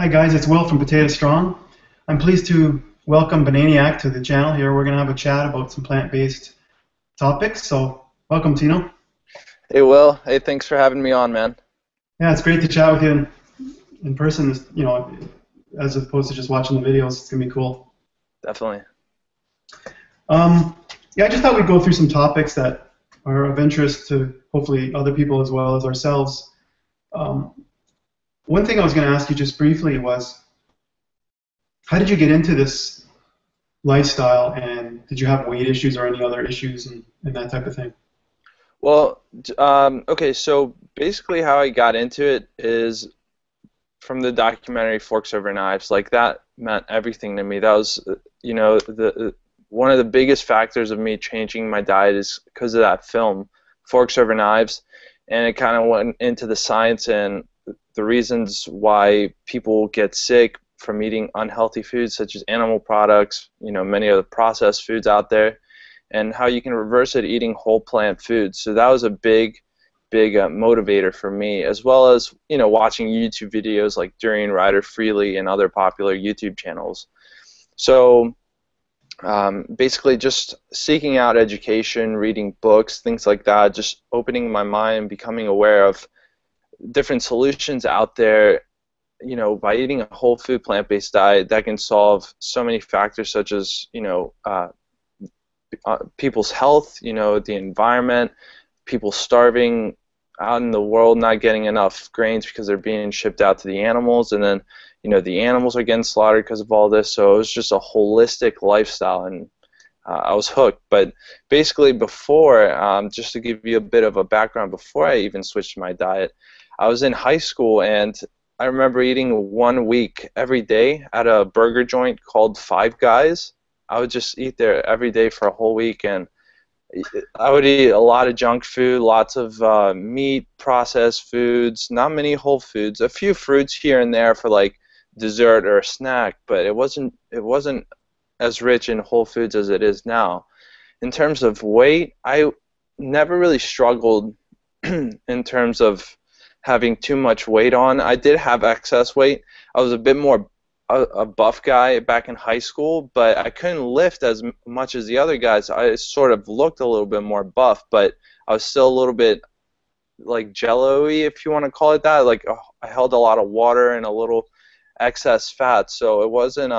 Hi guys, it's Will from Potato Strong. I'm pleased to welcome Bananiac to the channel here. We're going to have a chat about some plant-based topics. So welcome, Tino. Hey Will, hey, thanks for having me on, man. Yeah, it's great to chat with you in person, as opposed to just watching the videos. It's going to be cool. Definitely. Um, yeah, I just thought we'd go through some topics that are of interest to hopefully other people as well as ourselves. Um, One thing I was going to ask you just briefly was, how did you get into this lifestyle, and did you have weight issues or any other issues and that type of thing? Okay, so basically how I got into it is from the documentary Forks Over Knives. Like that meant everything to me. That was, the one of the biggest factors of me changing my diet is because of that film, Forks Over Knives, and it kind of went into the science and the reasons why people get sick from eating unhealthy foods such as animal products, many of the processed foods out there, and how you can reverse it eating whole plant foods. So that was a big motivator for me, as well as watching YouTube videos like Durian Rider Freely and other popular YouTube channels. So basically just seeking out education, reading books, things like that, just opening my mind, becoming aware of different solutions out there, by eating a whole food plant-based diet that can solve so many factors such as, people's health, the environment, people starving out in the world, not getting enough grains because they're being shipped out to the animals, and then, the animals are getting slaughtered because of all this. So it was just a holistic lifestyle, and I was hooked. But basically before, just to give you a bit of a background, before I even switched my diet, I was in high school, and I remember eating 1 week every day at a burger joint called Five Guys. I would just eat there every day for a whole week, and I would eat a lot of junk food, lots of meat, processed foods, not many whole foods, a few fruits here and there for like dessert or a snack, but it wasn't as rich in whole foods as it is now. In terms of weight, I never really struggled in terms of having too much weight on. I did have excess weight. I was a bit more a buff guy back in high school, but I couldn't lift as much as the other guys. I sort of looked a little bit more buff, but I was still a little bit like jello-y, if you want to call it that. Like I held a lot of water and a little excess fat, so it wasn't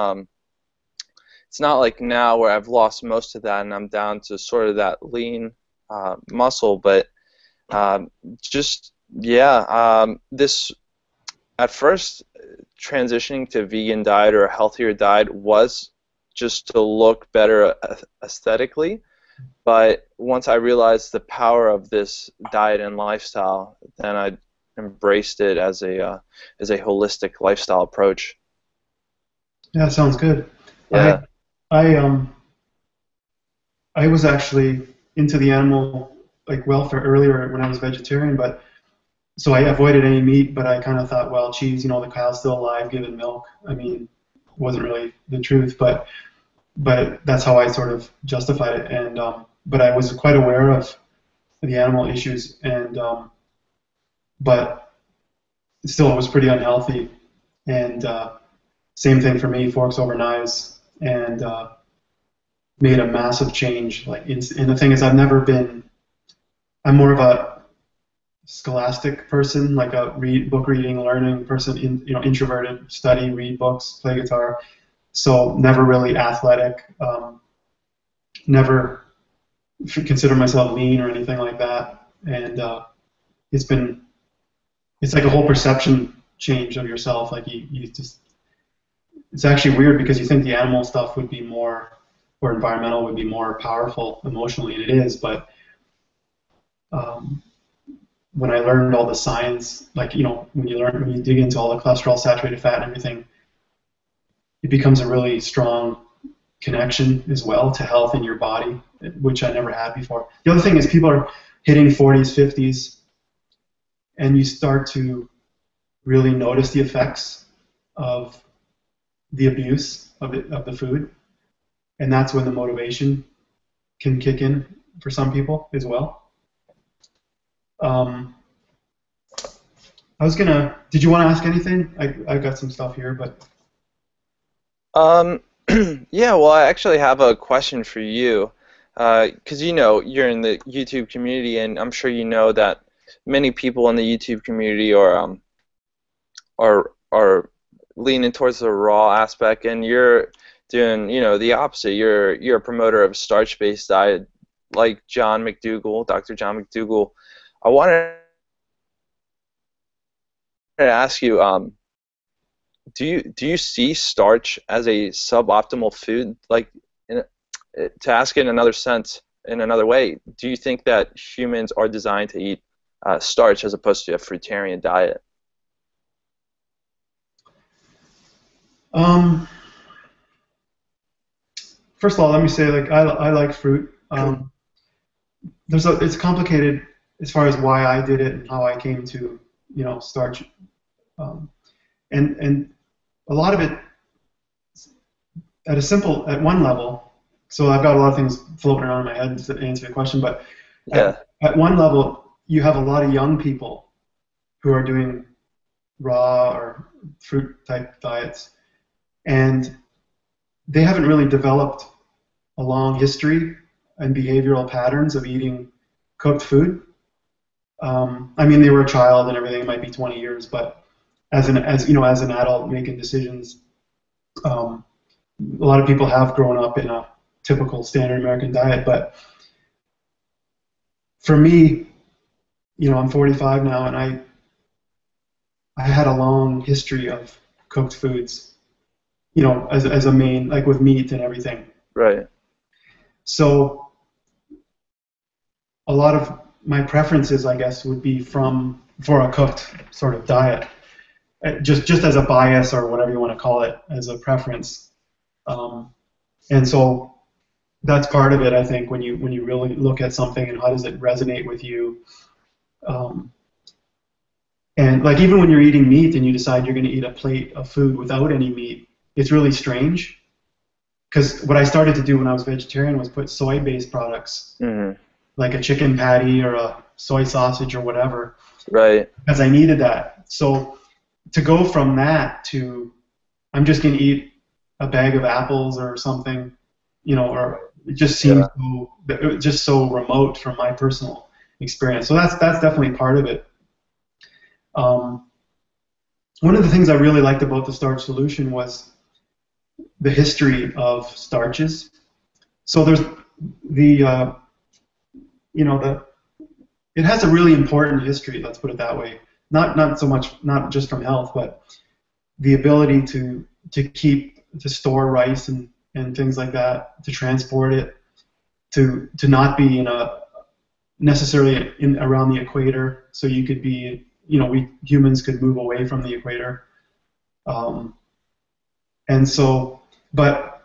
it's not like now where I've lost most of that and I'm down to sort of that lean muscle, but um, just yeah, this at first transitioning to vegan diet or a healthier diet was just to look better aesthetically, but once I realized the power of this diet and lifestyle, then I embraced it as a holistic lifestyle approach. Yeah, sounds good. I Yeah. I I was actually into the animal like welfare earlier when I was vegetarian, but so I avoided any meat, but I kind of thought, well, geez, the cow's still alive, giving milk. I mean, wasn't really the truth, but that's how I sort of justified it. And but I was quite aware of the animal issues, and but still, it was pretty unhealthy. And same thing for me, forks over knives, and made a massive change. And the thing is, I'm more of a scholastic person, like a book reading, learning person, introverted, study, read books, play guitar. So never really athletic, never consider myself lean or anything like that. And it's been, it's like a whole perception change of yourself. Like you just, it's actually weird because you think the animal stuff would be more, or environmental would be more powerful emotionally, and it is, but um, when I learned all the science, like when you dig into all the cholesterol, saturated fat, and everything, it becomes a really strong connection as well to health in your body, which I never had before. The other thing is people are hitting 40s, 50s, and you start to really notice the effects of the abuse of the food, and that's when the motivation can kick in for some people as well. Um, I was gonna. Did you want to ask anything? I got some stuff here, but Um, yeah, well, I actually have a question for you. Because you know, you're in the YouTube community, and I'm sure you know that many people in the YouTube community are leaning towards the raw aspect, and you're doing, you know, the opposite. You're a promoter of starch-based diet, like John McDougall, Dr. John McDougall. I wanted to ask you, do you see starch as a suboptimal food? Like, in, to ask it in another sense, in another way, do you think that humans are designed to eat starch as opposed to a fruitarian diet? um, first of all, let me say like I like fruit. It's complicated as far as why I did it and how I came to starch, um, and a lot of it at one level. So I've got a lot of things floating around in my head to answer your question, but Yeah, at one level, you have a lot of young people who are doing raw or fruit type diets, and they haven't really developed a long history and behavioral patterns of eating cooked food. I mean, they were a child and everything. It might be 20 years, but as an adult making decisions, um, a lot of people have grown up in a typical standard American diet. But for me, I'm 45 now, and I had a long history of cooked foods, as a main, like with meat and everything. right. So a lot of my preferences, I guess, would be for a cooked sort of diet, just as a bias or whatever you want to call it, as a preference. Um, and so that's part of it, I think, when you really look at something and how does it resonate with you. Um, and like even when you're eating meat and you decide you're going to eat a plate of food without any meat, it's really strange. Because what I started to do when I was vegetarian was put soy-based products, Hmm. like a chicken patty or a soy sausage or whatever, Right. because I needed that. So to go from that to I'm just going to eat a bag of apples or something, or Yeah. it was just so remote from my personal experience. So that's definitely part of it. Um, One of the things I really liked about the starch solution was the history of starches. So there's the the it has a really important history. Let's put it that way. Not so much not just from health, but the ability to store rice and things like that, to transport it, to not be in a necessarily in around the equator, so you could be, we humans could move away from the equator, um, and so, but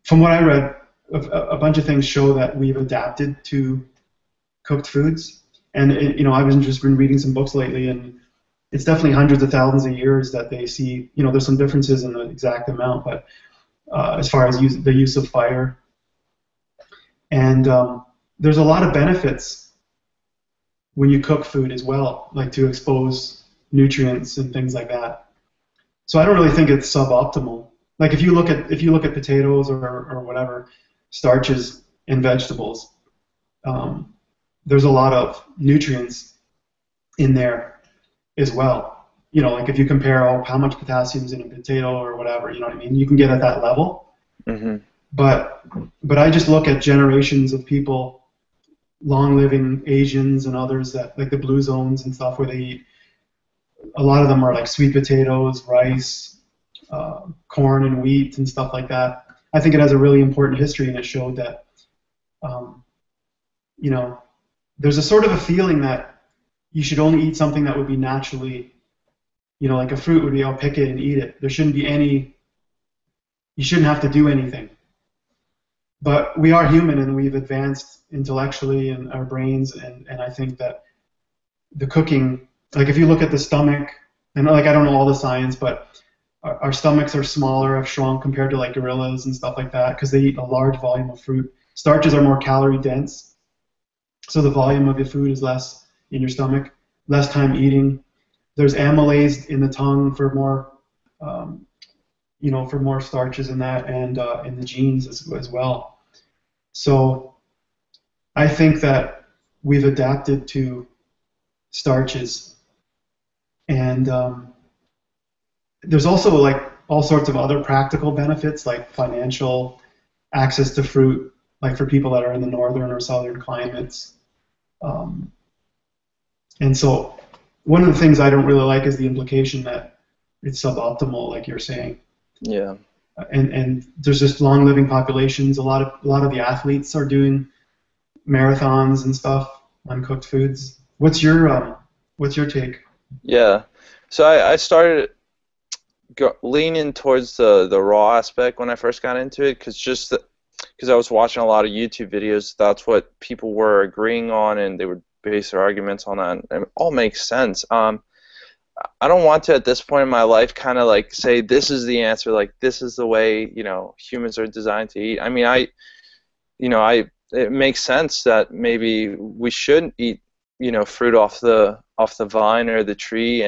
from what I read, a bunch of things show that we've adapted to cooked foods, and I've just been reading some books lately, and it's definitely hundreds of thousands of years that they see, there's some differences in the exact amount, but as far as the use of fire. And there's a lot of benefits when you cook food as well, like to expose nutrients and things like that. So I don't really think it's suboptimal. Like if you look at potatoes or whatever starches in vegetables, um, there's a lot of nutrients in there as well. Like if you compare how much potassium's in a potato or whatever, you know what I mean? You can get at that level. Hmm. But I just look at generations of people, long living Asians and others that like the blue zones and stuff where they eat. A lot of them are like sweet potatoes, rice, corn and wheat and stuff like that. I think it has a really important history, and it showed that, um, you know, there's a sort of a feeling that you should only eat something that would be naturally, like a fruit would be, I'll pick it and eat it. There shouldn't be you shouldn't have to do anything. But we are human and we've advanced intellectually in our brains, and I think that the cooking, like if you look at the stomach, and like I don't know all the science, but our stomachs are smaller, have shrunk compared to like gorillas and stuff like that because they eat a large volume of fruit. Starches are more calorie dense, so the volume of your food is less in your stomach, less time eating. there's amylase in the tongue for more, for more starches in that, and in the genes as well. So I think that we've adapted to starches, and there's also like all sorts of other practical benefits, like financial access to fruit, like for people that are in the northern or southern climates. Um, and so one of the things I don't really like is the implication that it's suboptimal, like you're saying. Yeah. And there's just long living populations. A lot of the athletes are doing marathons and stuff on cooked foods. What's your take? Yeah. So I started leaning towards the raw aspect when I first got into it, because I was watching a lot of YouTube videos. That's what people were agreeing on, and they would base their arguments on that. And it all makes sense. I don't want to, at this point in my life, kind of like say this is the answer, like this is the way humans are designed to eat. I mean, it makes sense that maybe we shouldn't eat fruit off the vine or the tree,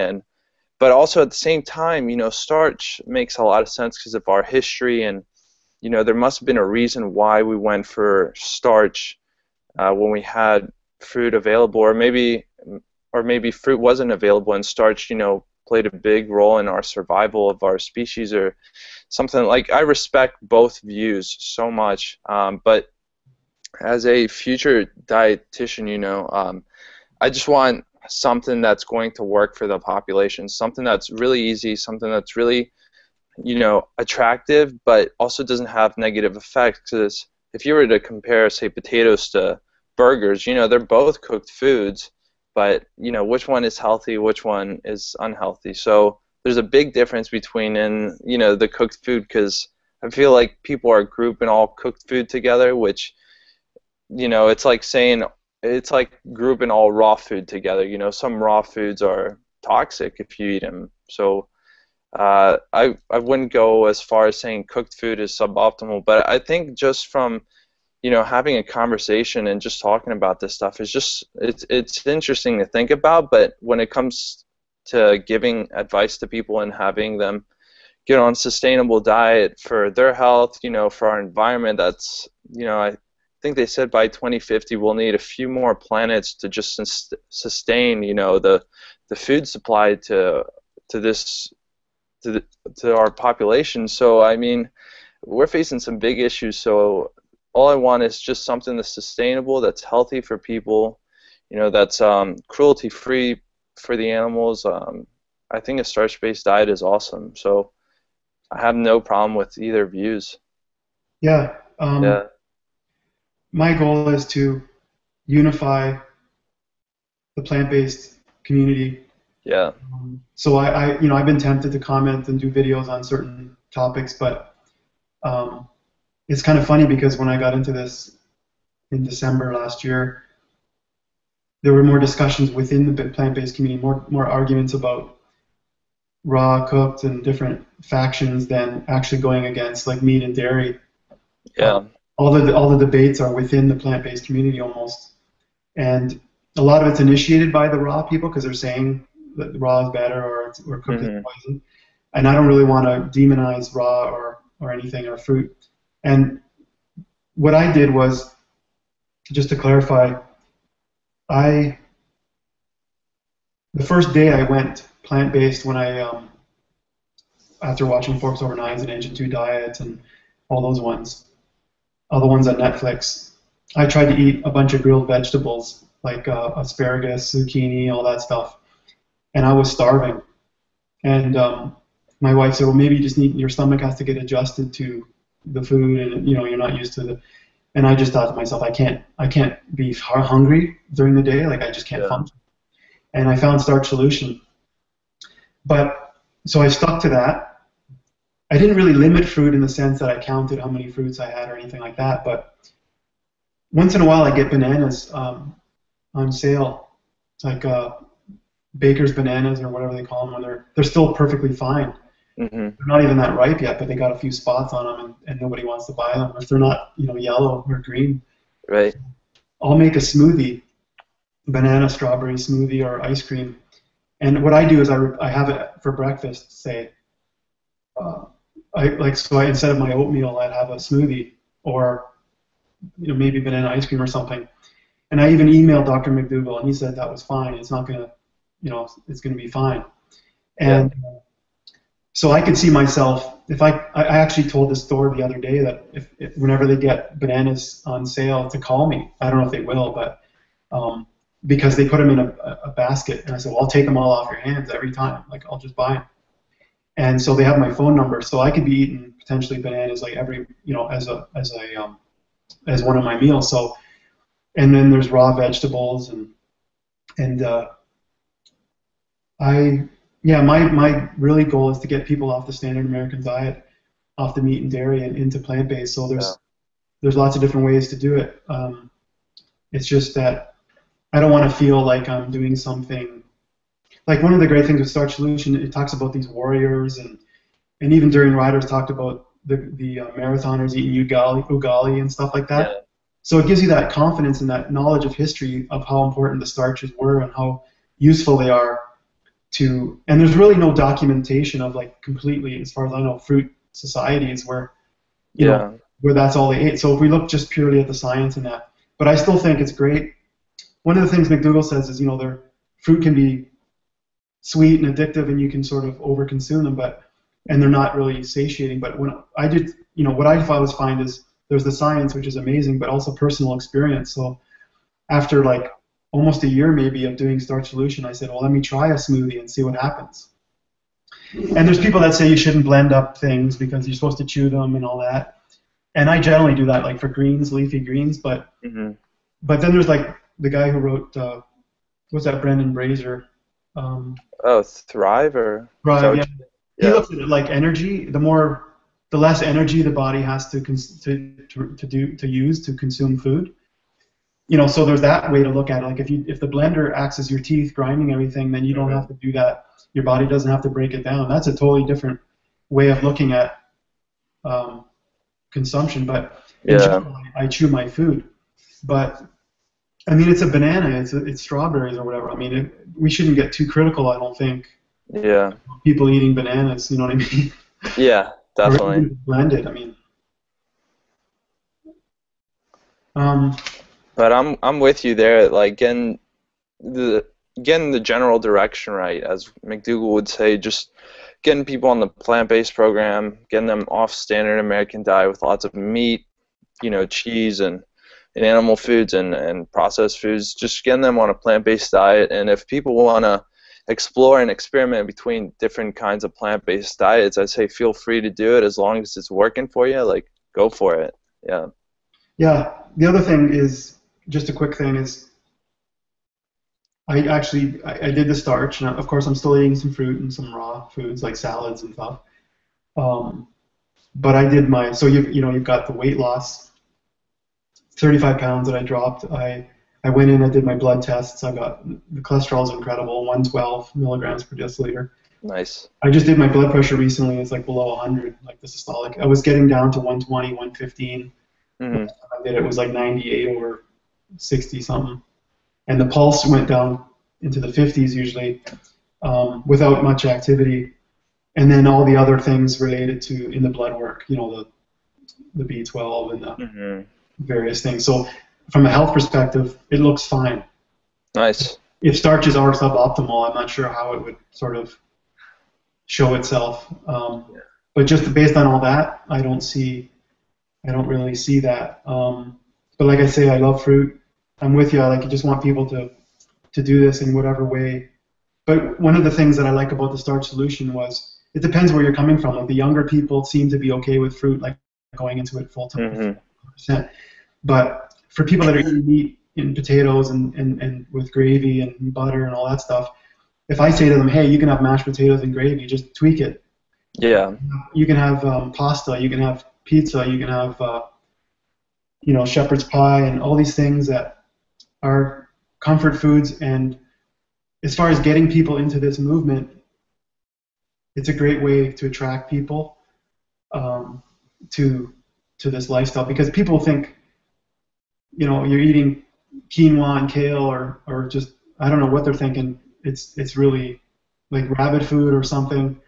but also at the same time, starch makes a lot of sense because of our history, and there must have been a reason why we went for starch when we had fruit available, or maybe fruit wasn't available and starch played a big role in our survival of our species or something. Like, I respect both views so much, but as a future dietitian, I just want something that's going to work for the population, something that's really easy, something that's really attractive, but also doesn't have negative effects. Because if you were to compare, say, potatoes to burgers, they're both cooked foods, but which one is healthy, which one is unhealthy. So there's a big difference between the cooked food, because I feel like people are grouping all cooked food together, which it's like grouping all raw food together. Some raw foods are toxic if you eat them. So I wouldn't go as far as saying cooked food is suboptimal, but I think just from having a conversation and just talking about this stuff is just it's interesting to think about. But when it comes to giving advice to people and having them get on a sustainable diet for their health, for our environment, that's I think they said by 2050 we'll need a few more planets to just sustain the food supply to our population. So I mean, we're facing some big issues. So all I want is just something that's sustainable, that's healthy for people, that's cruelty free for the animals. I think a starch-based diet is awesome. So I have no problem with either views. Yeah. Yeah. My goal is to unify the plant-based community. Yeah. So I've been tempted to comment and do videos on certain topics, but it's kind of funny because when I got into this in December last year, there were more discussions within the plant-based community, more arguments about raw, cooked, and different factions than actually going against like meat and dairy. Yeah. All the debates are within the plant-based community almost, and a lot of it's initiated by the raw people because they're saying that raw is better or cooked is poison, and I don't really want to demonize raw or anything or fruit. And what I did was, just to clarify, the first day I went plant-based when after watching Forks Over Knives and Ancient 2 Diet and all those ones, all the ones on Netflix, I tried to eat a bunch of grilled vegetables like asparagus, zucchini, all that stuff, and I was starving. And my wife said, "Well, maybe you just your stomach has to get adjusted to the food, and you're not used to the." And I just thought to myself, I can't be hungry during the day, like I just can't function. And I found Starch Solution, but so I stuck to that. I didn't really limit fruit in the sense that I counted how many fruits I had or anything like that, but once in a while I get bananas on sale. It's like Baker's bananas or whatever they call them, where they're still perfectly fine. They're not even that ripe yet, but they got a few spots on them, and nobody wants to buy them if they're not, yellow or green. Right. I'll make a smoothie, banana strawberry smoothie or ice cream, And what I do is I have it for breakfast, say, uh, instead of my oatmeal, I'd have a smoothie or maybe banana ice cream or something. And I even emailed Dr. McDougall, and he said that was fine. It's not gonna, it's gonna be fine. Yeah. And so I could see myself, if I actually told this store the other day that if whenever they get bananas on sale to call me. I don't know if they will, but because they put them in a basket, and I said, well, I'll take them all off your hands every time. Like, I'll just buy them. And so they have my phone number, so I could be eating potentially bananas like every, as one of my meals. So, and then there's raw vegetables and my really goal is to get people off the standard American diet, off the meat and dairy, and into plant-based. So there's lots of different ways to do it. It's just that I don't want to feel like I'm doing something. Like, one of the great things with Starch Solution, it talks about these warriors, and even during riders talked about the marathoners eating ugali and stuff like that. Yeah. So it gives you that confidence and that knowledge of history of how important the starches were and how useful they are to. And there's really no documentation of, like, completely, as far as I know, fruit societies where where that's all they ate. So if we look just purely at the science and that, but I still think it's great. One of the things McDougall says is, their fruit can be sweet and addictive, and you can sort of overconsume them, and they're not really satiating. But when I did, what I always find is there's the science, which is amazing, but also personal experience. So after like almost a year maybe of doing Starch Solution, I said, well, let me try a smoothie and see what happens. And there's people that say you shouldn't blend up things because you're supposed to chew them and all that. And I generally do that, like for greens, leafy greens, but but then there's like the guy who wrote, what's that, Brendan Brazier? Thrive or Thrive, yeah. He looks at it like energy. The less energy the body has to use to consume food. So there's that way to look at it. Like, if the blender acts as your teeth, grinding everything, then you don't have to do that. Your body doesn't have to break it down. That's a totally different way of looking at consumption. But in general, I chew my food. But I mean, it's a banana. It's strawberries or whatever. I mean, we shouldn't get too critical, I don't think. Yeah. People eating bananas, you know what I mean? Yeah, definitely. Or blended, I mean. But I'm with you there. Like, getting the general direction right, as McDougall would say, just getting people on the plant-based program, getting them off standard American diet with lots of meat, cheese and animal foods and processed foods, just getting them on a plant-based diet. And if people want to explore and experiment between different kinds of plant-based diets, I say feel free to do it as long as it's working for you. Like, go for it. Yeah. Yeah. The other thing is, just a quick thing is, I did the starch, and of course I'm still eating some fruit and some raw foods like salads and stuff. But I did so you've got the weight loss, 35 pounds that I dropped. I went in, I did my blood tests. The cholesterol is incredible, 112 milligrams per deciliter. Nice. I just did my blood pressure recently. It's like below 100, like the systolic. I was getting down to 120, 115. I did it was like 98 over 60 something. And the pulse went down into the 50s usually without much activity. And then all the other things related to in the blood work, the B12 and the various things. So from a health perspective, it looks fine. Nice. If starches are suboptimal, I'm not sure how it would sort of show itself. But just based on all that, I don't really see that. But like I say, I love fruit. I'm with you. I just want people to do this in whatever way. But one of the things that I like about the Starch Solution was it depends where you're coming from. Like, the younger people seem to be okay with fruit, like going into it full time. But for people that are eating meat and potatoes and with gravy and butter and all that stuff, if I say to them, hey, you can have mashed potatoes and gravy, just tweak it. Yeah. You can have pasta, you can have pizza, you can have shepherd's pie and all these things that are comfort foods. And as far as getting people into this movement, it's a great way to attract people to this lifestyle, because people think you're eating quinoa and kale or just, I don't know what they're thinking. It's really like rabbit food or something.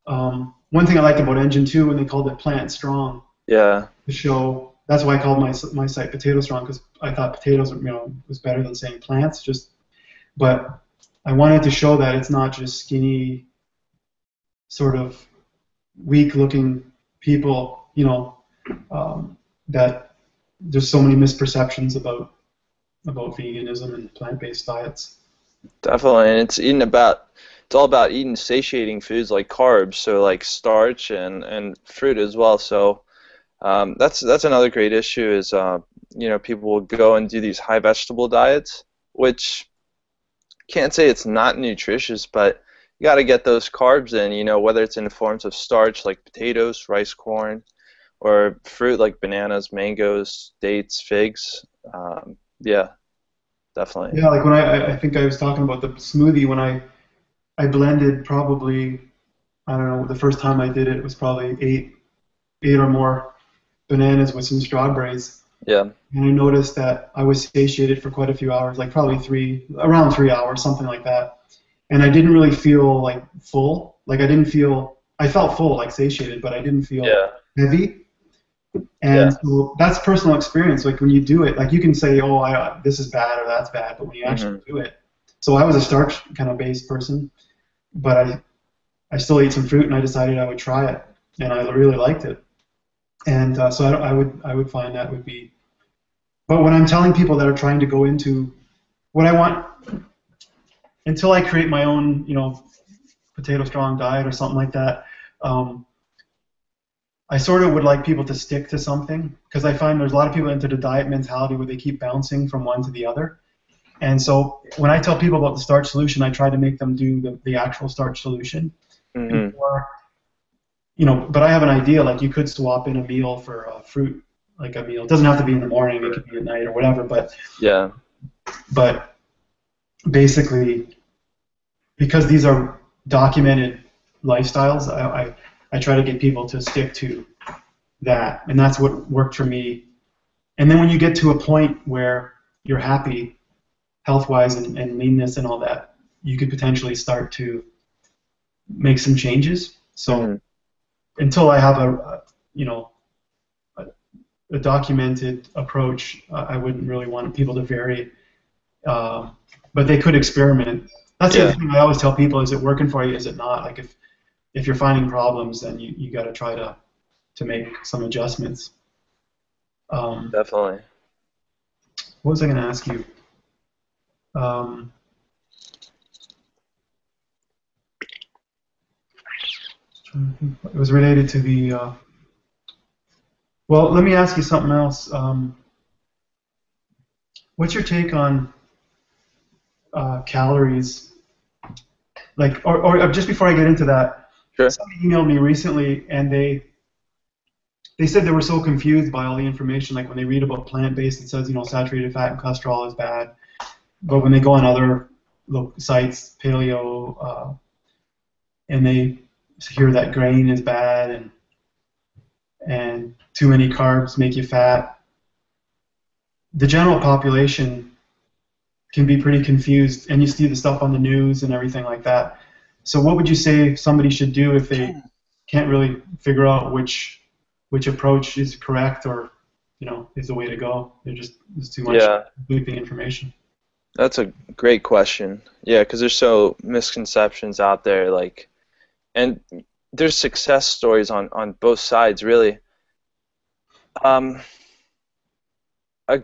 One thing I liked about Engine 2 when they called it Plant Strong, Yeah. the show. That's why I called my site Potato Strong, because I thought potatoes, was better than saying plants. But I wanted to show that it's not just skinny, sort of weak-looking people. That there's so many misperceptions about veganism and plant-based diets. Definitely, and it's all about eating satiating foods like carbs, so like starch and fruit as well. So that's another great issue is people will go and do these high vegetable diets, which can't say it's not nutritious, but you got to get those carbs in. Whether it's in the forms of starch like potatoes, rice, corn, or fruit like bananas, mangoes, dates, figs. Yeah, definitely. Yeah, like when I think I was talking about the smoothie when I blended probably, I don't know, the first time I did it was probably eight or more bananas with some strawberries. Yeah. And I noticed that I was satiated for quite a few hours, like probably around 3 hours, something like that. And I didn't really feel like full. Like I felt full, like satiated, but I didn't feel Yeah. heavy. Yeah. And so that's personal experience. Like when you do it, like you can say, oh, this is bad or that's bad, but when you actually do it. So I was a starch kind of based person, but I still ate some fruit and I decided I would try it, and I really liked it. And so I would find that would be. But when I'm telling people that are trying to go into what I want, until I create my own, potato strong diet or something like that, I sort of would like people to stick to something, because I find there's a lot of people into the diet mentality where they keep bouncing from one to the other. And so when I tell people about the starch solution, I try to make them do the actual starch solution. Mm-hmm. Or, but I have an idea, like you could swap in a meal for a fruit, like a meal. It doesn't have to be in the morning, it could be at night or whatever, Yeah. but basically, because these are documented lifestyles, I try to get people to stick to that, and that's what worked for me. And then when you get to a point where you're happy health-wise and leanness and all that, you could potentially start to make some changes. So until I have a documented approach, I wouldn't really want people to vary, but they could experiment. That's the other thing I always tell people: is it working for you? Is it not? Like if you're finding problems, then you got to try to make some adjustments. Definitely. What was I going to ask you? Um, it was related to the. Well, let me ask you something else. What's your take on calories? Like, or just before I get into that, Sure. somebody emailed me recently, and they said they were so confused by all the information. Like when they read about plant-based, it says saturated fat and cholesterol is bad, but when they go on other sites, Paleo, and they hear that grain is bad and too many carbs make you fat, the general population can be pretty confused, and you see the stuff on the news and everything like that. So what would you say somebody should do if they can't really figure out which approach is correct or is the way to go? There's too much conflicting information. That's a great question. Yeah, because there's so misconceptions out there, and there's success stories on both sides, really. A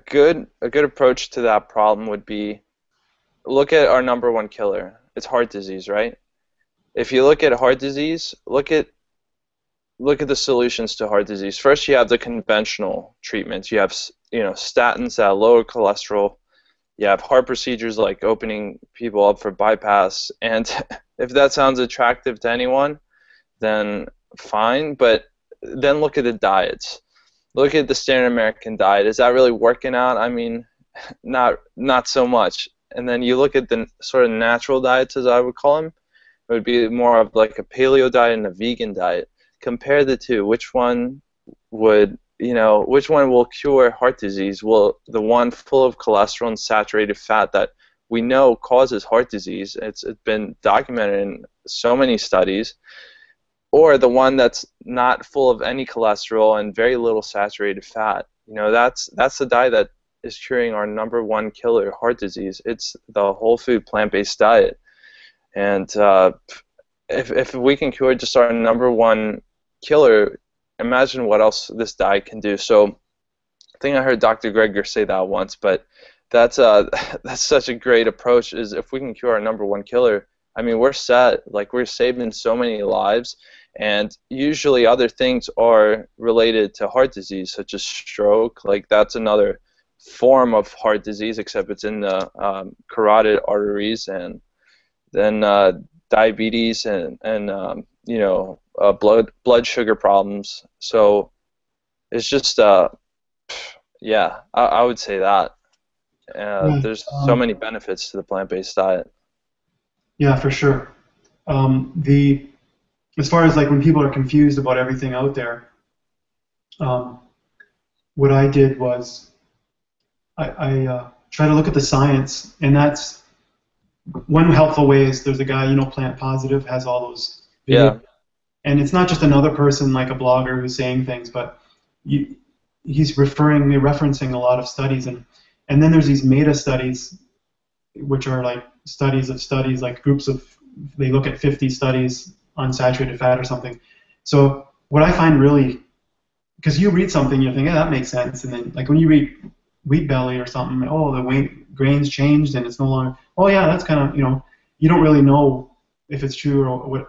good approach to that problem would be look at our number one killer. It's heart disease, right? If you look at heart disease, look at the solutions to heart disease. First, you have the conventional treatments. You have statins that lower cholesterol. You have heart procedures like opening people up for bypass. And if that sounds attractive to anyone, then fine. But then look at the diets. Look at the standard American diet. Is that really working out? I mean, not so much. And then you look at the sort of natural diets, as I would call them. It would be more of like a paleo diet and a vegan diet. Compare the two. Which one will cure heart disease? Will the one full of cholesterol and saturated fat that we know causes heart disease. It's been documented in so many studies. Or the one that's not full of any cholesterol and very little saturated fat. You know, that's the diet that is curing our #1 killer, heart disease. It's the whole food plant-based diet. And if we can cure just our #1 killer, imagine what else this diet can do. So I think I heard Dr. Greger say that once, but that's that's such a great approach. Is if we can cure our #1 killer, I mean, we're set. Like, we're saving so many lives. And usually other things are related to heart disease, such as stroke. Like, that's another form of heart disease, except it's in the carotid arteries. And then diabetes and you know, blood sugar problems. So it's just yeah, I would say that Yeah, there's so many benefits to the plant-based diet. yeah, for sure. The As far as like when people are confused about everything out there, um, what I did was I try to look at the science, and that's one helpful way. Is there's a guy, you know, Plant Positive, has all those videos, Yeah, and it's not just another person like a blogger who's saying things, but you, he's referencing a lot of studies, and then there's these meta studies, which are like studies of studies, like groups of, they look at 50 studies on saturated fat or something. So what I find really, because you read something, you think, yeah, that makes sense, and then like when you read Wheat Belly or something, oh, the weight grains changed and it's no longer, oh yeah, that's kind of, you know, you don't really know if it's true or what.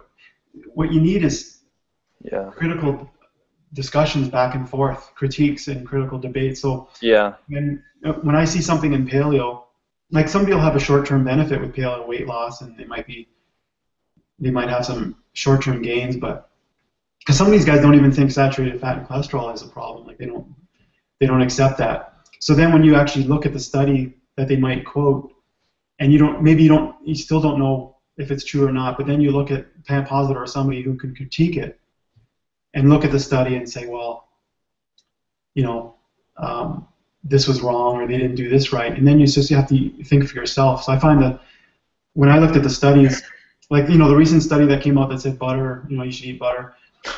What you need is yeah, critical discussions back and forth, critiques and critical debates. So yeah, when I see something in paleo, like somebody will have a short-term benefit with paleo weight loss, and they might have some short-term gains, but because some of these guys don't even think saturated fat and cholesterol is a problem, like they don't accept that. So then when you actually look at the study that they might quote, and you still don't know if it's true or not, but then you look at Plant Positive or somebody who can critique it and look at the study and say, well, you know, this was wrong, or they didn't do this right, and then you have to think for yourself. So I find that when I looked at the studies, like, you know, the recent study that came out that said butter, you know, you should eat butter,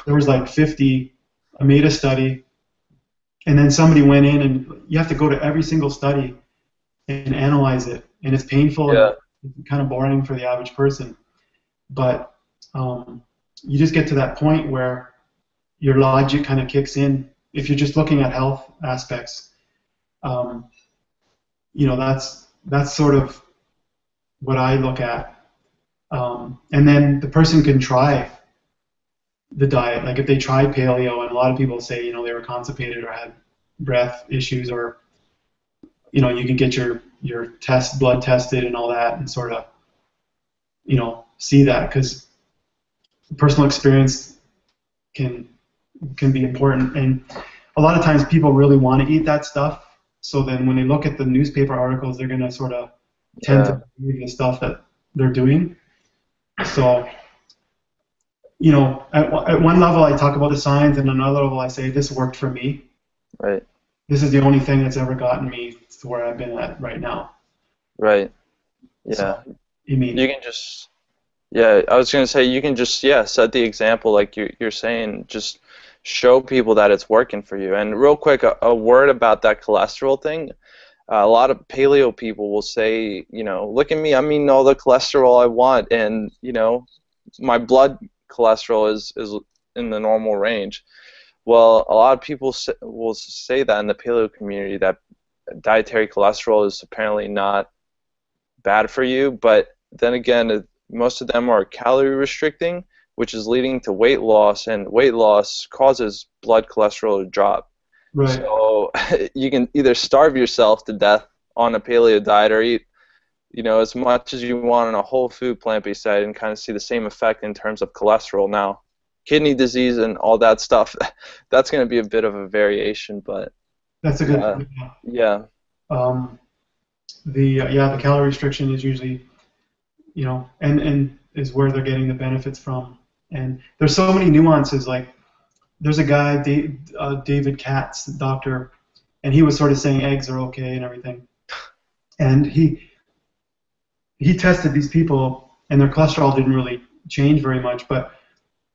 there was like 50, I made a study, and then somebody went in, and you have to go to every single study and analyze it, and it's painful yeah, and kind of boring for the average person, but you just get to that point where your logic kind of kicks in. If you're just looking at health aspects, um, you know, that's sort of what I look at. And then the person can try the diet. Like if they try paleo, and a lot of people say, you know, they were constipated or had breath issues, or, you know, you can get your blood tested and all that, and sort of, you know, see that, because personal experience can be important. And a lot of times people really want to eat that stuff. So then when they look at the newspaper articles, they're going to sort of tend yeah, to believe the stuff that they're doing. So, you know, at one level I talk about the science, and another level I say this worked for me. right, This is the only thing that's ever gotten me to where I've been at right now. right, So, yeah. I mean, You can just, yeah, I was gonna say you can just, yeah, set the example like you're saying, just show people that it's working for you. And real quick, a word about that cholesterol thing. A lot of paleo people will say, you know, look at me, I'm eating all the cholesterol I want, and you know, my blood cholesterol is in the normal range. Well, a lot of people will say that in the paleo community, that dietary cholesterol is apparently not bad for you, but then again, most of them are calorie restricting, which is leading to weight loss, and weight loss causes blood cholesterol to drop. right. So you can either starve yourself to death on a paleo diet, or eat, you know, as much as you want on a whole food plant-based diet, and kind of see the same effect in terms of cholesterol. Now, kidney disease and all that stuff, that's going to be a bit of a variation, but That's a good point. yeah, Um, the calorie restriction is usually, you know, and is where they're getting the benefits from. And there's so many nuances. Like there's a guy, David Katz, the doctor, and he was sort of saying eggs are okay and everything. And he tested these people, and their cholesterol didn't really change very much, but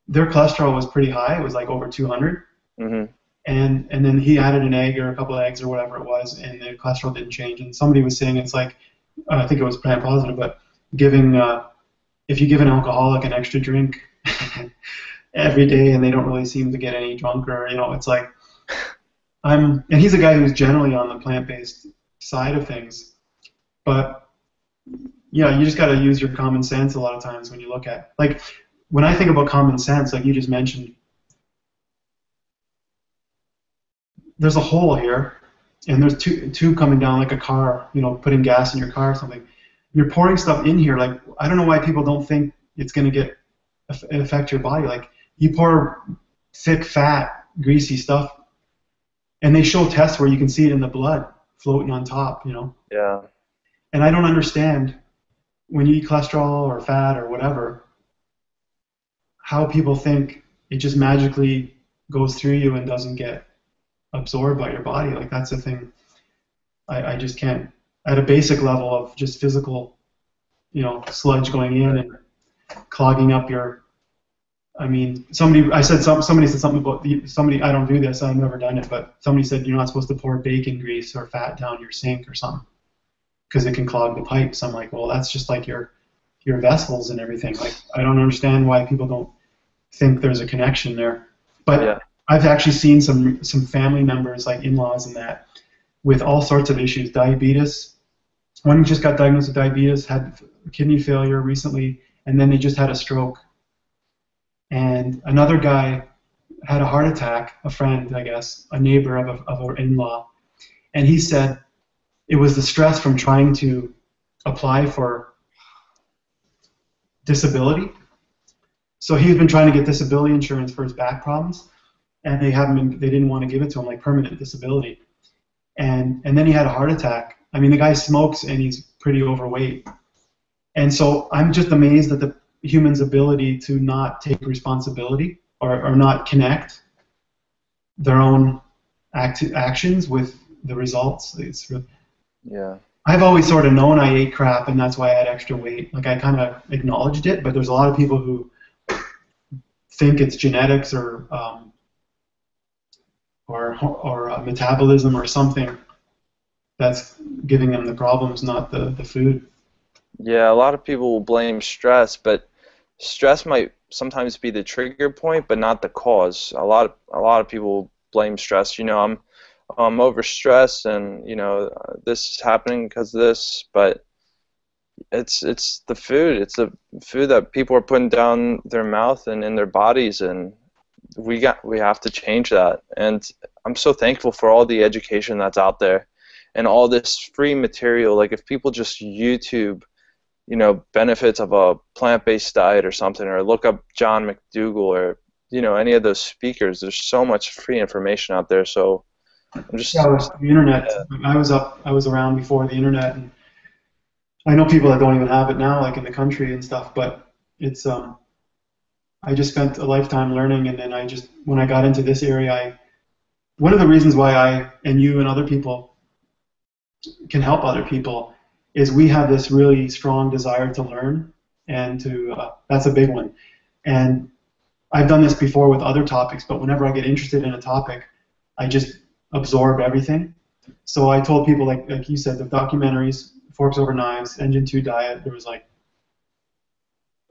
their cholesterol was pretty high. It was like over 200. Mhm. And then he added an egg or a couple of eggs or whatever it was, and the cholesterol didn't change. And somebody was saying it's like, I think it was plant positive, but giving if you give an alcoholic an extra drink every day and they don't really seem to get any drunker, it's like and he's a guy who's generally on the plant-based side of things, but yeah, you just got to use your common sense a lot of times when you look at, like, when I think about common sense, like you just mentioned, there's a hole here, and there's two coming down like a car, putting gas in your car or something. You're pouring stuff in here. Like, I don't know why people don't think it's going to affect your body. Like, you pour thick, fat, greasy stuff, and they show tests where you can see it in the blood floating on top, Yeah. And I don't understand, when you eat cholesterol or fat or whatever, how people think it just magically goes through you and doesn't get absorbed by your body. Like, that's the thing I just can't, at a basic level of just physical, sludge going in and clogging up somebody said something about I don't do this, I've never done it, but somebody said you're not supposed to pour bacon grease or fat down your sink or something because it can clog the pipes. I'm like, well, that's just like your vessels and everything. Like, I don't understand why people don't think there's a connection there. But yeah. I've actually seen some family members, like in-laws and that, with all sorts of issues. Diabetes. One who just got diagnosed with diabetes had kidney failure recently, and then they just had a stroke. And another guy had a heart attack, a friend, I guess, a neighbor of an in-law. And he said it was the stress from trying to apply for disability. So he's been trying to get disability insurance for his back problems, and they didn't want to give it to him, like permanent disability. And then he had a heart attack. I mean, the guy smokes and he's pretty overweight. And so I'm just amazed at the human's ability to not take responsibility or not connect their own actions with the results. Yeah. I've always sort of known I ate crap, and that's why I had extra weight. Like, I kind of acknowledged it, but there's a lot of people who think it's genetics or metabolism or something that's giving them the problems, not the food. Yeah, a lot of people will blame stress, but stress might sometimes be the trigger point, but not the cause. A lot of people blame stress. I'm overstressed, and this is happening because of this, but it's the food. It's the food that people are putting down their mouth and in their bodies, and we have to change that. And I'm so thankful for all the education that's out there and all this free material. Like, if people just YouTube benefits of a plant-based diet or something, or look up John McDougall or any of those speakers, there's so much free information out there. So I'm just the internet. Yeah. I was around before the internet, and I know people that don't even have it now, like in the country and stuff, but it's I just spent a lifetime learning, and then when I got into this area, one of the reasons why I and you and other people can help other people is we have this really strong desire to learn, and that's a big one. And I've done this before with other topics, but whenever I get interested in a topic, I just absorb everything. So I told people, like you said, the documentaries, Forks Over Knives, Engine 2 Diet, there was like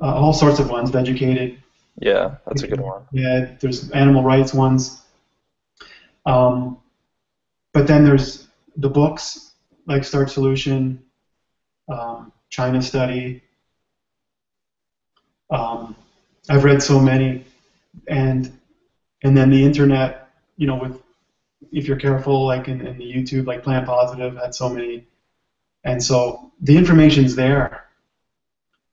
all sorts of ones, Vegucated. Yeah, that's a good one. Yeah, there's animal rights ones. But then there's the books, like Starch Solution, China Study. I've read so many, and then the internet, if you're careful, like in the YouTube, like Plant Positive had so many, and so the information's there,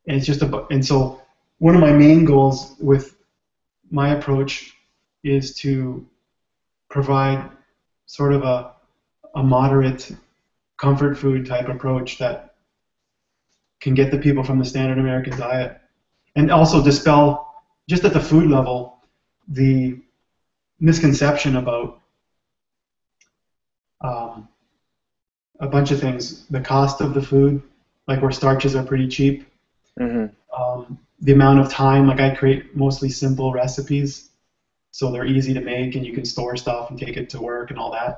and it's just and so one of my main goals with my approach is to provide sort of a moderate comfort food type approach that can get the people from the standard American diet, and also dispel, just at the food level, the misconception about a bunch of things. The cost of the food, like where starches are pretty cheap. Mhm. The amount of time, like I create mostly simple recipes, so they're easy to make and you can store stuff and take it to work and all that.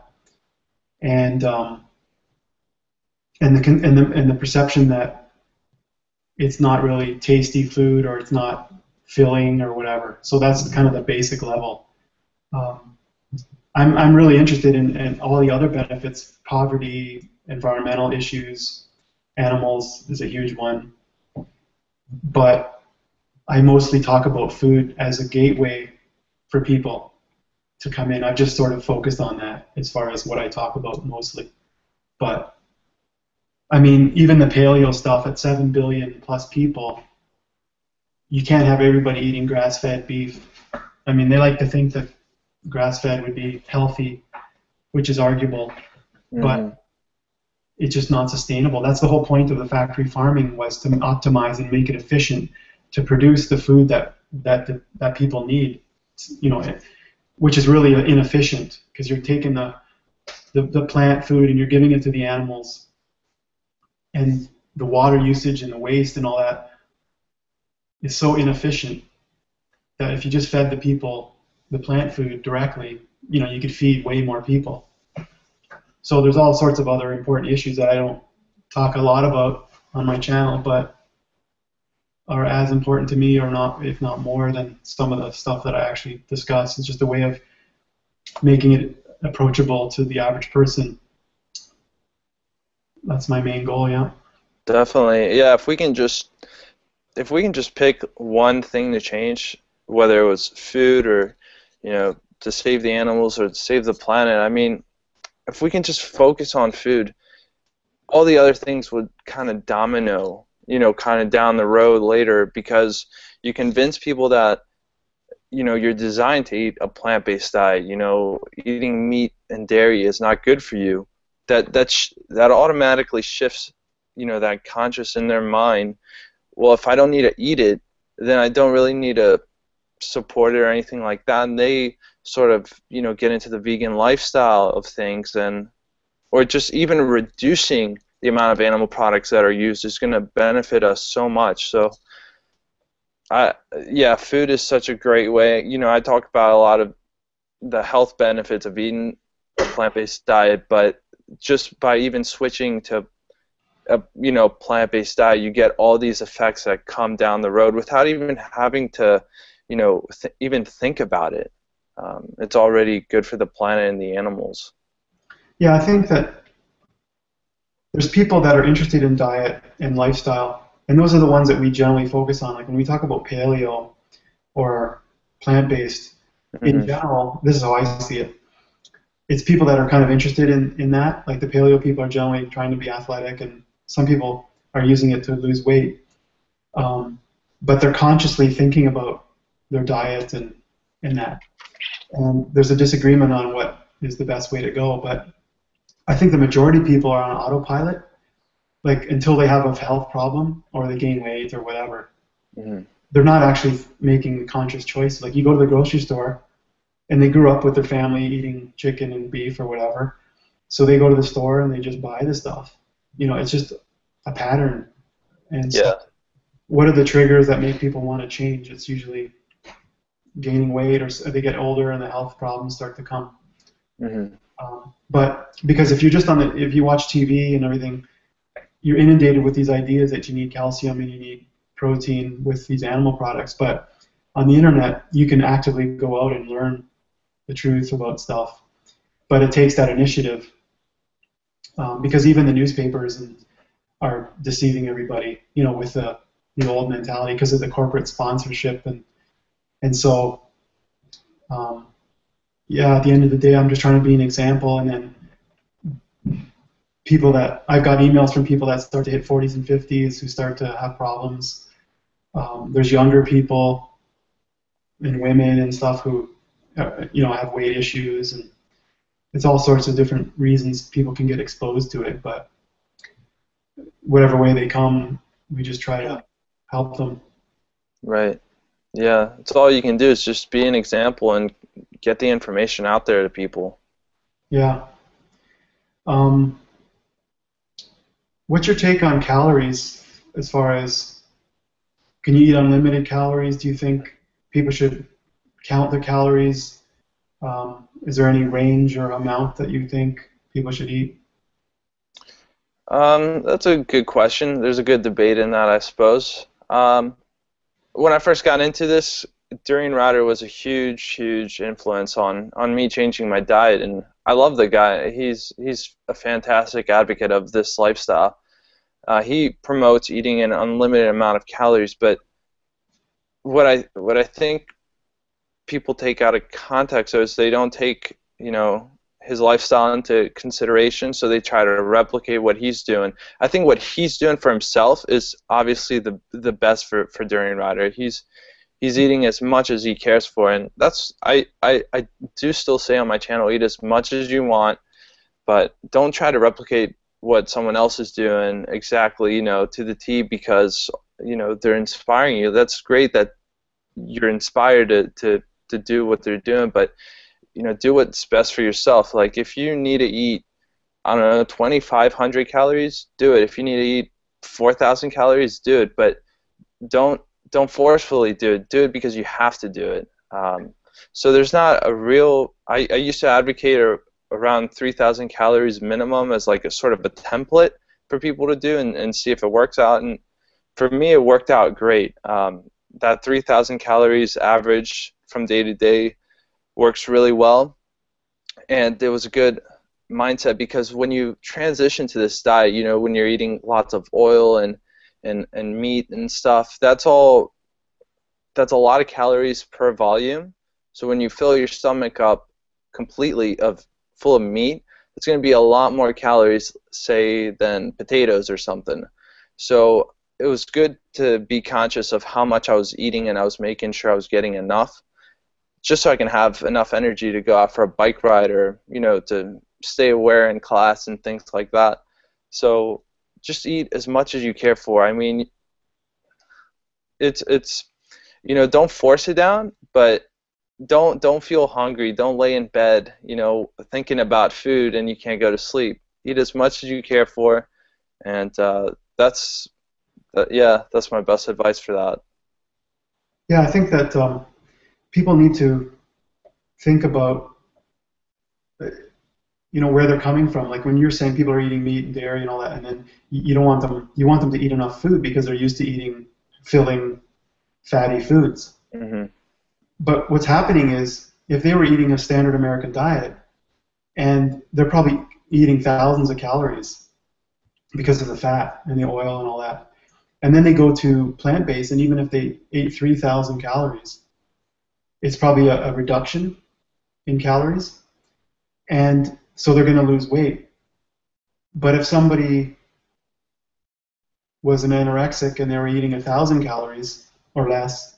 And and the perception that it's not really tasty food or it's not filling or whatever. So that's kind of the basic level. Um, I'm really interested in all the other benefits, poverty, environmental issues, animals is a huge one. But I mostly talk about food as a gateway for people to come in. I've just sort of focused on that as far as what I talk about mostly. But I mean, even the paleo stuff at 7 billion plus people, you can't have everybody eating grass-fed beef. I mean, they like to think that grass-fed would be healthy, which is arguable, Mhm. but it's just not sustainable. That's the whole point of the factory farming, was to optimize and make it efficient to produce the food that people need, you know, which is really inefficient because you're taking the plant food and you're giving it to the animals, and the water usage and the waste and all that is so inefficient that if you just fed the people the plant food directly, you know, you could feed way more people. So there's all sorts of other important issues that I don't talk a lot about on my channel, but are as important to me, or not, if not more, than some of the stuff that I actually discuss. It's just a way of making it approachable to the average person. That's my main goal, yeah. Definitely. Yeah, if we can just pick one thing to change, whether it was food or, to save the animals or to save the planet, I mean, if we can just focus on food, all the other things would kind of domino, kind of down the road later, because you convince people that, you're designed to eat a plant-based diet, eating meat and dairy is not good for you. That automatically shifts, that conscious in their mind. Well, if I don't need to eat it, then I don't really need to support it or anything like that. And they sort of, get into the vegan lifestyle of things, and or just even reducing the amount of animal products that are used is going to benefit us so much. So, yeah, food is such a great way. I talk about a lot of the health benefits of eating a plant-based diet, but just by even switching to a plant-based diet, you get all these effects that come down the road without even having to even think about it. It's already good for the planet and the animals. Yeah, I think that there's people that are interested in diet and lifestyle, and those are the ones that we generally focus on. Like when we talk about paleo or plant-based, in Hmm. general, this is how I see it. It's people that are kind of interested in that. Like the paleo people are generally trying to be athletic, and some people are using it to lose weight. Um, but they're consciously thinking about their diet and that. And there's a disagreement on what is the best way to go. But I think the majority of people are on autopilot, like until they have a health problem or they gain weight or whatever. Hmm. They're not actually making conscious choices. Like you go to the grocery store and they grew up with their family eating chicken and beef or whatever. So they go to the store and they just buy the stuff. You know, it's just a pattern. And so Yeah. what are the triggers that make people want to change? It's usually gaining weight, or they get older and the health problems start to come. Hmm. But because if you watch TV and everything, you're inundated with these ideas that you need calcium and you need protein with these animal products. But on the internet, you can actively go out and learn the truth about stuff. But it takes that initiative, because even the newspapers are deceiving everybody, with the old mentality because of the corporate sponsorship, and so um, yeah, at the end of the day, I'm just trying to be an example, and then people that I've got emails from people that start to hit 40s and 50s who start to have problems. There's younger people and women and stuff who, have weight issues, and it's all sorts of different reasons people can get exposed to it. But whatever way they come, we just try to help them. Right. Yeah. It's all you can do is just be an example and get the information out there to people. Yeah. Um, What's your take on calories as far as can you eat unlimited calories? Do you think people should count their calories? Is there any range or amount that you think people should eat? That's a good question. There's a good debate in that, I suppose. When I first got into this, Durian Rider was a huge, huge influence on me changing my diet, and I love the guy. He's a fantastic advocate of this lifestyle. He promotes eating an unlimited amount of calories, but what I think people take out of context is they don't take his lifestyle into consideration, so they try to replicate what he's doing. I think what he's doing for himself is obviously the best for Durian Rider. He's eating as much as he cares for, and that's I do still say on my channel, eat as much as you want, but don't try to replicate what someone else is doing exactly, to the T, because they're inspiring you. That's great that you're inspired to do what they're doing, but do what's best for yourself. Like if you need to eat, I don't know, 2,500 calories, do it. If you need to eat 4,000 calories, do it. But don't forcefully do it. Do it because you have to do it. So there's not a real. I used to advocate around 3,000 calories minimum as like a sort of a template for people to do and see if it works out. And for me, it worked out great. That 3,000 calories average from day to day works really well, and it was a good mindset, because when you transition to this diet, when you're eating lots of oil and meat and stuff, that's a lot of calories per volume. So when you fill your stomach up completely full of meat, it's going to be a lot more calories, say, than potatoes or something. So it was good to be conscious of how much I was eating, and I was making sure I was getting enough, just so I can have enough energy to go out for a bike ride, or to stay aware in class and things like that. So just eat as much as you care for. I mean, it's don't force it down, but don't feel hungry. Don't lay in bed, thinking about food and you can't go to sleep. Eat as much as you care for, and that's my best advice for that. Yeah, I think that people need to think about where they're coming from. Like when you're saying people are eating meat and dairy and all that, and then you don't want them. You want them to eat enough food because they're used to eating filling, fatty foods. Mm-hmm. But what's happening is if they were eating a standard American diet, and they're probably eating thousands of calories because of the fat and the oil and all that, and then they go to plant-based, and even if they ate 3,000 calories, it's probably a reduction in calories, and so they're going to lose weight. But if somebody was an anorexic and they were eating 1,000 calories or less,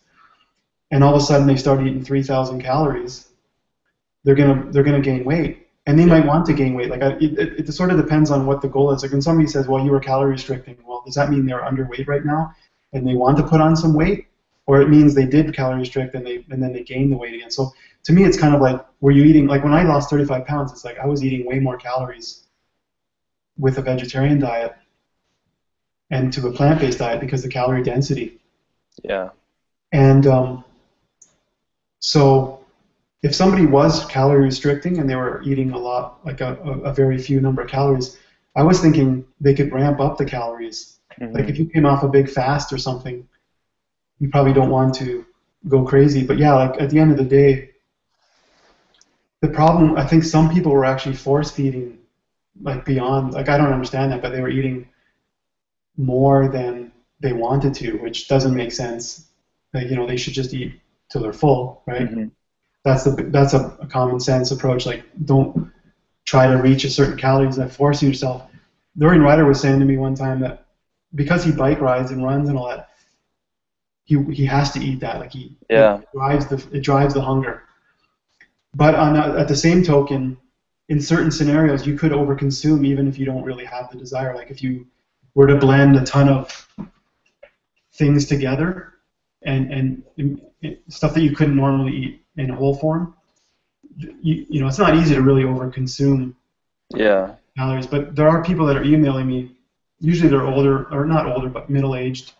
and all of a sudden they start eating 3,000 calories, they're gonna gain weight, and they might want to gain weight. Like it sort of depends on what the goal is. Like when somebody says, "Well, you were calorie restricting," well, does that mean they're underweight right now and they want to put on some weight? Or it means they did calorie restrict and then they gained the weight again. So to me, it's kind of like, were you eating, like when I lost 35 pounds, it's like I was eating way more calories with a vegetarian diet and to a plant-based diet because of the calorie density. Yeah. And so if somebody was calorie restricting and they were eating a lot, like a very few number of calories, I was thinking they could ramp up the calories. Mm-hmm. Like if you came off a big fast or something, you probably don't want to go crazy. But yeah, like at the end of the day, the problem, I think some people were actually force feeding, like beyond, like I don't understand that, but they were eating more than they wanted to, which doesn't make sense. Like, they should just eat till they're full, right? Mm-hmm. That's a common sense approach. Like, don't try to reach a certain calories and forcing yourself. Dorian Ryder was saying to me one time that because he bike rides and runs and all that, he has to eat that. Like it drives the hunger. But at the same token, in certain scenarios, you could overconsume even if you don't really have the desire. Like if you were to blend a ton of things together and stuff that you couldn't normally eat in whole form, it's not easy to really overconsume calories. But there are people that are emailing me usually they're older, or not older, but middle-aged,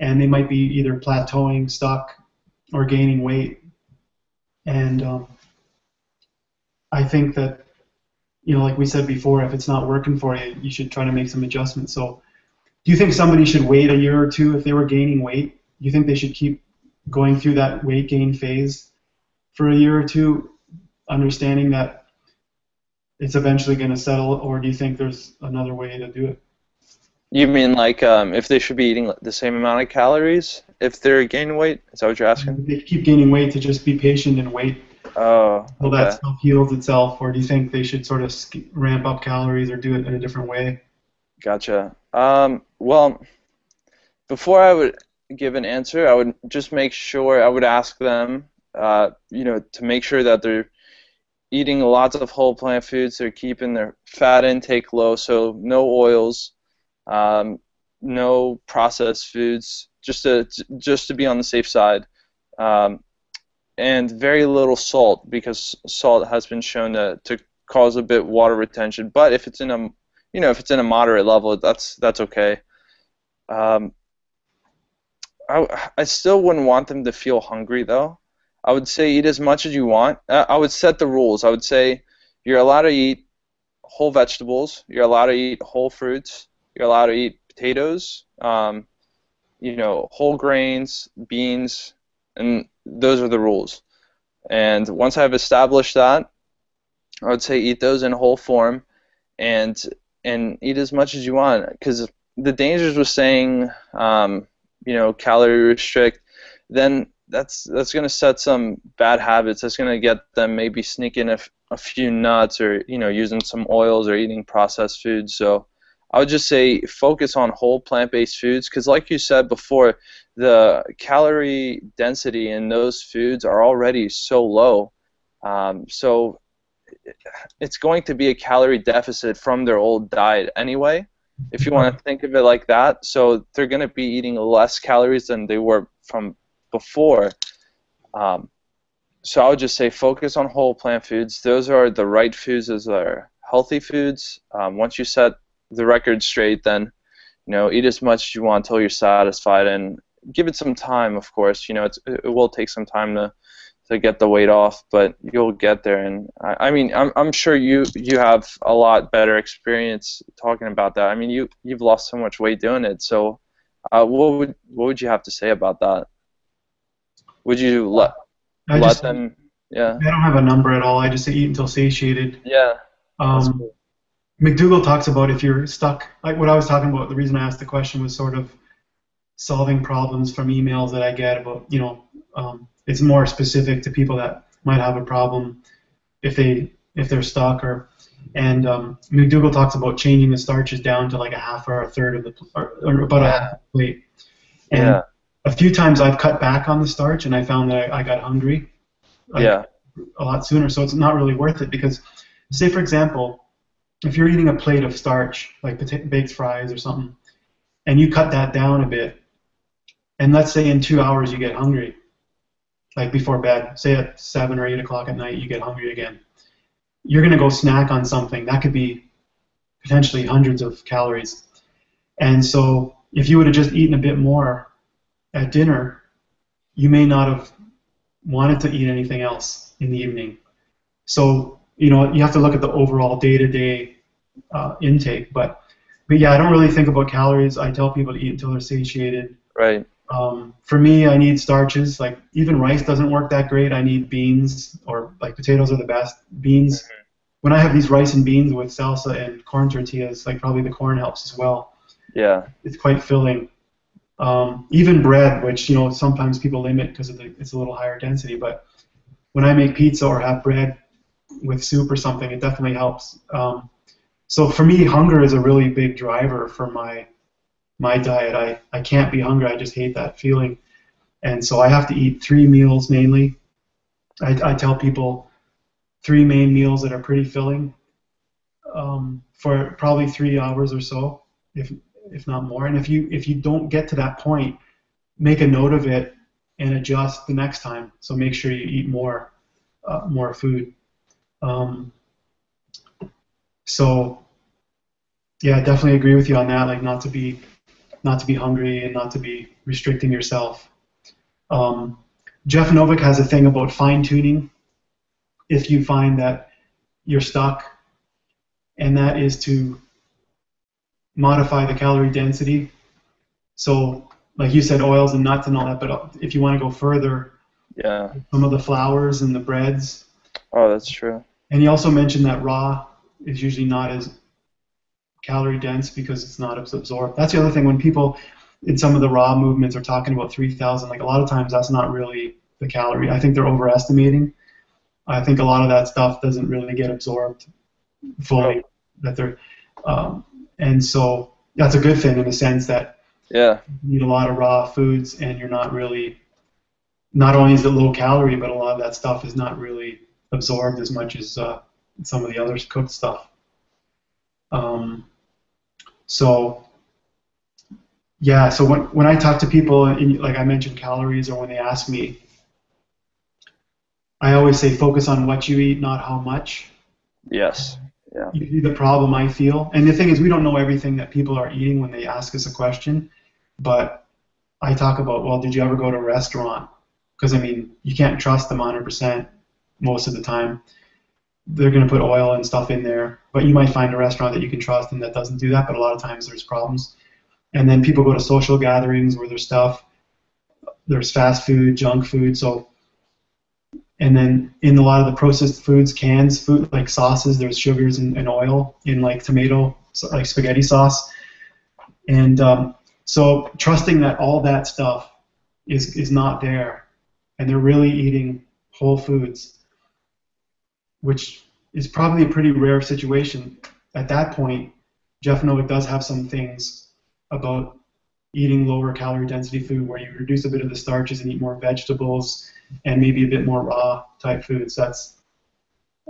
and they might be either plateauing, stuck, or gaining weight. And I think that, like we said before, if it's not working for you, you should try to make some adjustments. So, do you think somebody should wait a year or two if they were gaining weight? Do you think they should keep going through that weight gain phase for a year or two, understanding that it's eventually going to settle, or do you think there's another way to do it? You mean like if they should be eating the same amount of calories if they're gaining weight? Is that what you're asking? If they keep gaining weight, to just be patient and wait Oh, till that okay. stuff heals itself, or do you think they should sort of ramp up calories or do it in a different way? Gotcha. Well, before I would give an answer, I would just make sure I would ask them, to make sure that they're eating lots of whole plant foods. They're keeping their fat intake low, so no oils, um, no processed foods, just to be on the safe side, um, and very little salt because salt has been shown to cause a bit water retention. But if it's in a if it's in a moderate level, that's okay. Um, I still wouldn't want them to feel hungry though. I would say eat as much as you want. I would set the rules. I would say you're allowed to eat whole vegetables. You're allowed to eat whole fruits. You're allowed to eat potatoes. Whole grains, beans, and those are the rules. And once I've established that, I would say eat those in whole form, and eat as much as you want. Because the dangers with saying, calorie restrict, then that's going to set some bad habits. That's going to get them maybe sneaking a few nuts, or using some oils, or eating processed foods. So I would just say focus on whole plant-based foods, because like you said before, the calorie density in those foods are already so low. So it's going to be a calorie deficit from their old diet anyway, if you want to think of it like that. So they're going to be eating less calories than they were from before. So I would just say focus on whole plant foods. Those are the right foods. Those are healthy foods. Once you set the record straight, then eat as much as you want until you're satisfied, and give it some time. Of course, it will take some time to get the weight off, but you'll get there. And I mean, I'm sure you have a lot better experience talking about that. I mean, you've lost so much weight doing it. So, what would you have to say about that? Would you let them? Yeah. I don't have a number at all. I just say eat until satiated. Yeah. That's Um, cool. McDougall talks about if you're stuck, like what I was talking about, the reason I asked the question was sort of solving problems from emails that I get about, it's more specific to people that might have a problem if they're stuck, and McDougall talks about changing the starches down to like a half or a third of or about a half plate. And Yeah. a few times I've cut back on the starch, and I found that I got hungry Yeah. a lot sooner. So it's not really worth it because, say for example, if you're eating a plate of starch, like baked fries or something, and you cut that down a bit, and let's say in 2 hours you get hungry, like before bed, say at 7 or 8 o'clock at night you get hungry again, you're going to go snack on something. That could be potentially hundreds of calories. And so if you would have just eaten a bit more at dinner, you may not have wanted to eat anything else in the evening. So, you have to look at the overall day-to-day intake. But yeah, I don't really think about calories. I tell people to eat until they're satiated. Right. For me, I need starches. Like even rice doesn't work that great. I need beans, or like potatoes are the best. Beans. When I have these rice and beans with salsa and corn tortillas, like probably the corn helps as well. Yeah. It's quite filling. Even bread, which sometimes people limit because it's a little higher density, but when I make pizza or have bread with soup or something, it definitely helps. So for me, hunger is a really big driver for my diet. I can't be hungry. I just hate that feeling. And so I have to eat 3 meals mainly. I tell people 3 main meals that are pretty filling for probably 3 hours or so, if not more. And if you don't get to that point, make a note of it and adjust the next time. So make sure you eat more food. So Yeah, I definitely agree with you on that. Like not to be hungry and not to be restricting yourself. Um, Jeff Novick has a thing about fine tuning if you find that you're stuck, and that is to modify the calorie density. So, like you said, oils and nuts and all that, but if you want to go further, Yeah. some of the flours and the breads. Oh, that's true. And he also mentioned that raw is usually not as calorie dense because it's not absorbed. That's the other thing when people in some of the raw movements are talking about 3,000. Like a lot of times that's not really the calorie. I think they're overestimating. I think a lot of that stuff doesn't really get absorbed Oh, fully. That they're um, and so that's a good thing in the sense that yeah. you need a lot of raw foods and you're not really not only is it low calorie, but a lot of that stuff is not really absorbed as much as some of the other cooked stuff. Um, so yeah, so when I talk to people, like I mentioned calories, or when they ask me, I always say focus on what you eat, not how much. Yes. Yeah. Usually the problem I feel, and the thing is, we don't know everything that people are eating when they ask us a question, but I talk about, well, did you ever go to a restaurant? Because I mean, you can't trust them 100% most of the time. They're going to put oil and stuff in there, but you might find a restaurant that you can trust and that doesn't do that. But a lot of times there's problems. And then people go to social gatherings where there's fast food, junk food. So, and then in a lot of the processed foods, cans, food like sauces, there's sugars and oil in like tomato, like spaghetti sauce. And so trusting that all that stuff is not there, and they're really eating whole foods, which is probably a pretty rare situation. At that point, Jeff Novick does have some things about eating lower calorie density food where you reduce a bit of the starches and eat more vegetables and maybe a bit more raw type foods. That's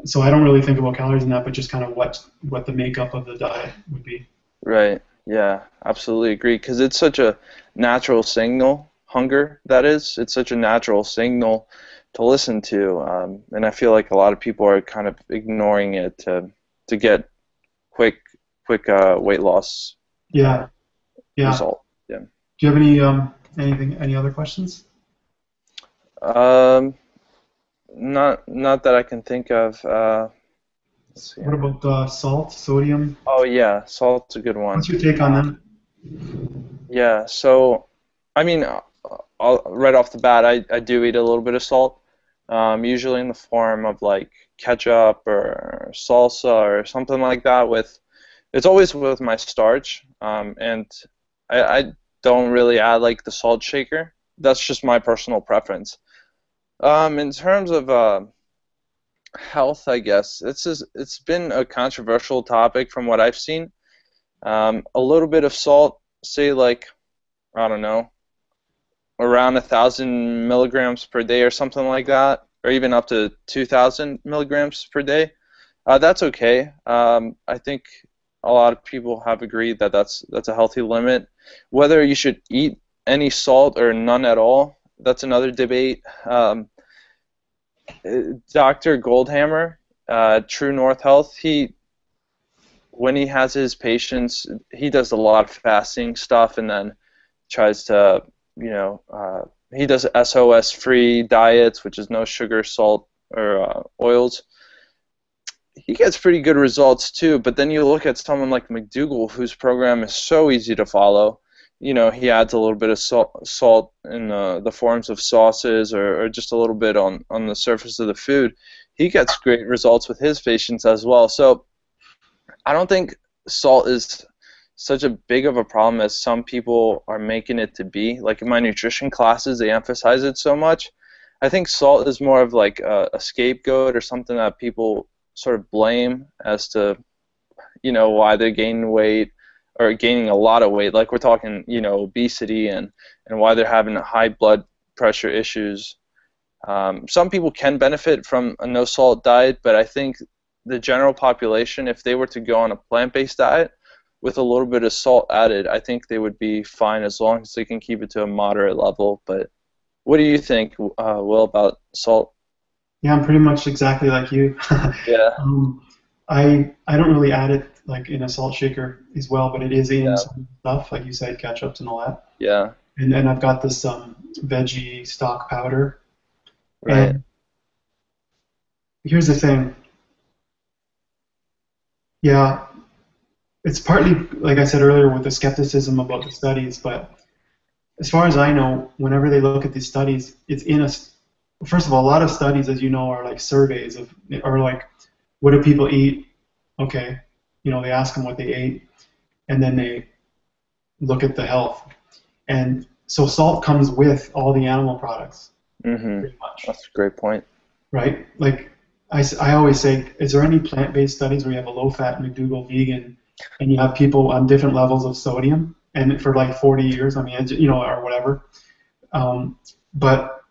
so I don't really think about calories in that, but just kind of what the makeup of the diet would be. Right. Yeah. Absolutely agree. Because it's such a natural signal, hunger, that is. It's such a natural signal to listen to. And I feel like a lot of people are kind of ignoring it to get quick, weight loss uh, Yeah, yeah. result. Yeah. Do you have any other questions? Um, not that I can think of. Let's see What here. about salt, sodium? Oh yeah, salt's a good one. What's your take on that? Yeah, so I mean, right off the bat, I do eat a little bit of salt, usually in the form of like ketchup or salsa or something like that. It's always with my starch, and I don't really add like the salt shaker. That's just my personal preference. In terms of health, I guess it's been a controversial topic from what I've seen. A little bit of salt, say like I don't know, around 1,000 milligrams per day or something like that, or even up to 2,000 milligrams per day. That's okay. I think a lot of people have agreed that that's a healthy limit. Whether you should eat any salt or none at all, that's another debate. Dr. Goldhammer, True North Health, when he has his patients, he does a lot of fasting stuff and then tries to, he does SOS-free diets, which is no sugar, salt, or oils. He gets pretty good results too, but then you look at someone like McDougall, whose program is so easy to follow. He adds a little bit of salt in the forms of sauces or just a little bit on the surface of the food. He gets great results with his patients as well. So I don't think salt is such a big of a problem as some people are making it to be. Like in my nutrition classes, they emphasize it so much. I think salt is more of like a scapegoat or something that people sort of blame as to, why they're gaining weight or gaining a lot of weight. Like we're talking, obesity and why they're having high blood pressure issues. Some people can benefit from a no salt diet, but I think the general population, if they were to go on a plant-based diet with a little bit of salt added, I think they would be fine as long as they can keep it to a moderate level. But what do you think, Will, about salt? Yeah, I'm pretty much exactly like you. Yeah. I don't really add it like in a salt shaker as well, but it is in Yeah. some stuff, like you said, ketchups and all that. Yeah. And then I've got this veggie stock powder. Right. And here's the thing, yeah, it's partly, like I said earlier, with the skepticism about the studies, but as far as I know, whenever they look at these studies, it's in a, first of all, a lot of studies, as you know, are like surveys of, or like, what do people eat? Okay, they ask them what they ate, and then they look at the health. And so salt comes with all the animal products, Mhm. pretty much, That's a great point. right? Like I always say, is there any plant-based studies where you have a low-fat McDougall vegan and you have people on different levels of sodium and for like 40 years? I mean, or whatever. Um, but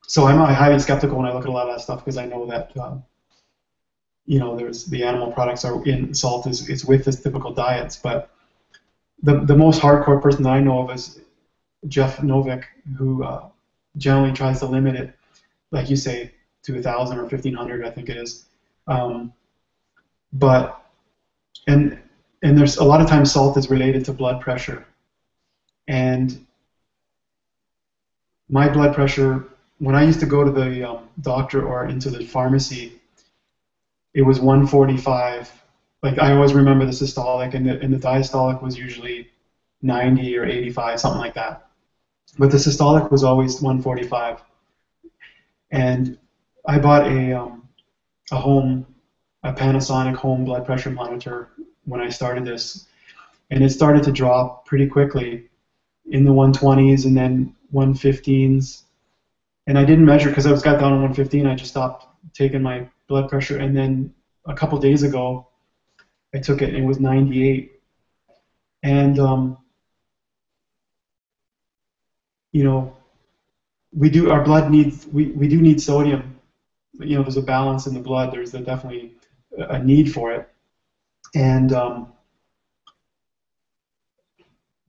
so I'm highly skeptical when I look at a lot of that stuff because I know that there's the animal products are in salt is with this typical diets. But the most hardcore person that I know of is Jeff Novick, who generally tries to limit it, like you say, to 1,000 or 1,500, I think it is. Um, but and and there's a lot of times salt is related to blood pressure, and my blood pressure when I used to go to the doctor or into the pharmacy, it was 145. Like I always remember the systolic, and the diastolic was usually 90 or 85, something like that. But the systolic was always 145. And I bought a Panasonic home blood pressure monitor when I started this, and it started to drop pretty quickly in the 120s and then 115s. And I didn't measure because I was got down to 115. I just stopped taking my blood pressure, and then a couple days ago, I took it and it was 98. And you know, our blood needs we do need sodium. There's a balance in the blood. There's definitely a need for it, and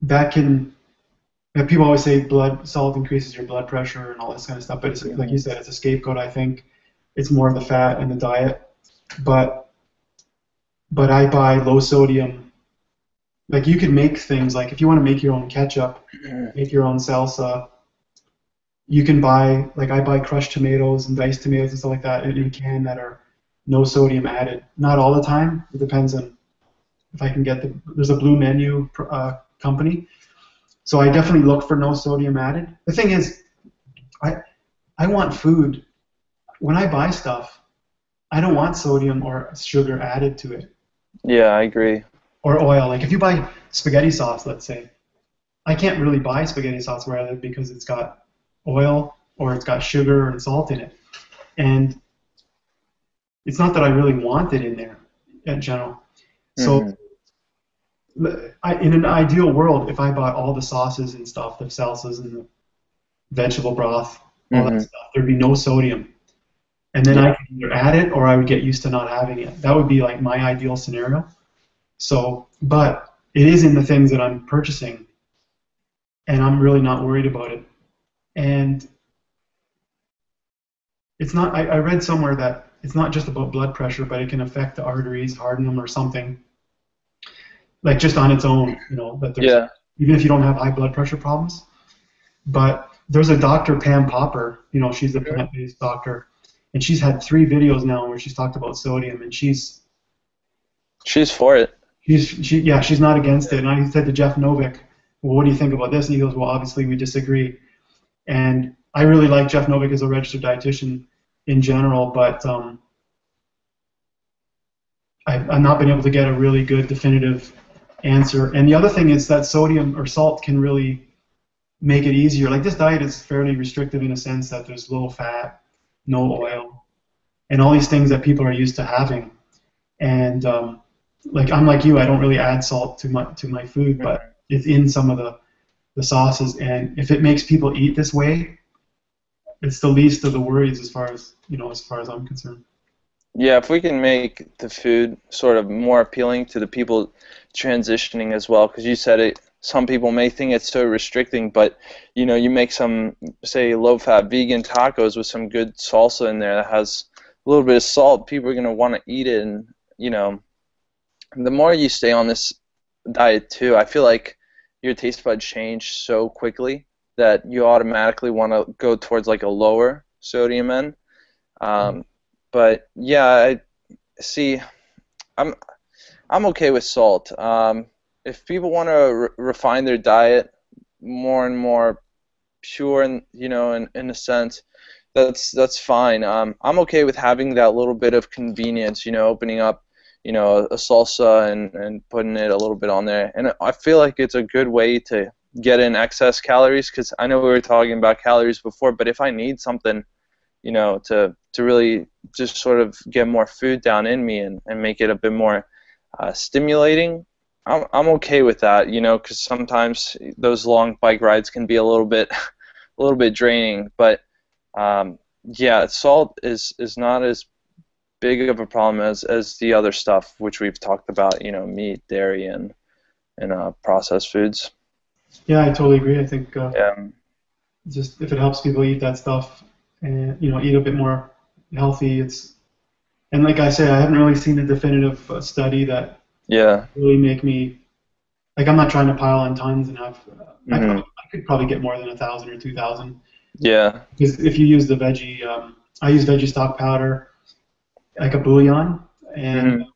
that can. People always say blood salt increases your blood pressure and all this kind of stuff, but it's, like you Mhm. said, it's a scapegoat. I think it's more of the fat and the diet, but I buy low sodium. Like you can make things like if you want to make your own ketchup, make your own salsa. You can buy like I buy crushed tomatoes and diced tomatoes and stuff like that in a can that are no sodium added. Not all the time. It depends on if I can get there's a Blue Menu company. So I definitely look for no sodium added. The thing is, I I want food when I buy stuff. I don't want sodium or sugar added to it Yeah, I agree. or oil. Like if you buy spaghetti sauce, let's say, I can't really buy spaghetti sauce where I live because it's got oil or it's got sugar and salt in it. And it's not that I really want it in there in general. So Mhm. in an ideal world, if I bought all the sauces and stuff, the salsas and the vegetable broth, all that Mhm. stuff, there'd be no sodium. And then Yeah. I could either add it or I would get used to not having it. That would be like my ideal scenario. So, but it is in the things that I'm purchasing, and I'm really not worried about it. And it's not, I read somewhere that it's not just about blood pressure, but it can affect the arteries, harden them or something, like just on its own, that there's, Yeah. even if you don't have high blood pressure problems. But there's a doctor, Pam Popper, she's a plant-based doctor, and she's had 3 videos now where she's talked about sodium, and She's for it. she's not against it. And I said to Jeff Novick, well, what do you think about this? And he goes, well, obviously we disagree. And I really like Jeff Novick as a registered dietitian in general, but I've not been able to get a really good definitive answer. And the other thing is that sodium or salt can really make it easier. Like this diet is fairly restrictive in a sense that there's low fat, no oil, and all these things that people are used to having. And like I'm like you, I don't really add salt to my food, but Mhm. it's in some of the sauces. And if it makes people eat this way, it's the least of the worries as far as I'm concerned. Yeah, if we can make the food sort of more appealing to the people transitioning as well, because you said it, some people may think it's so restricting, but you make some, say, low-fat vegan tacos with some good salsa in there that has a little bit of salt, people are going to want to eat it, and the more you stay on this diet too, I feel like your taste buds change so quickly that you automatically want to go towards like a lower sodium end. Um, but yeah, I see. I'm I'm okay with salt. If people want to refine their diet more and more pure, and in a sense, that's fine. I'm okay with having that little bit of convenience. Opening up, a salsa and putting it a little bit on there. And I feel like it's a good way to get in excess calories because I know we were talking about calories before, but if I need something, to really just sort of get more food down in me and make it a bit more stimulating, I'm okay with that, because sometimes those long bike rides can be a little bit a little bit draining. But yeah, salt is not as big of a problem as the other stuff which we've talked about, meat, dairy, and processed foods. Yeah, I totally agree. I think Yeah. just if it helps people eat that stuff and eat a bit more healthy, it's and like I said, I haven't really seen a definitive study that Yeah. really make me like I'm not trying to pile on tons and have Hmm. I could probably get more than 1,000 or 2,000 Yeah. because if you use the veggie, I use veggie stock powder like a bouillon and Hmm.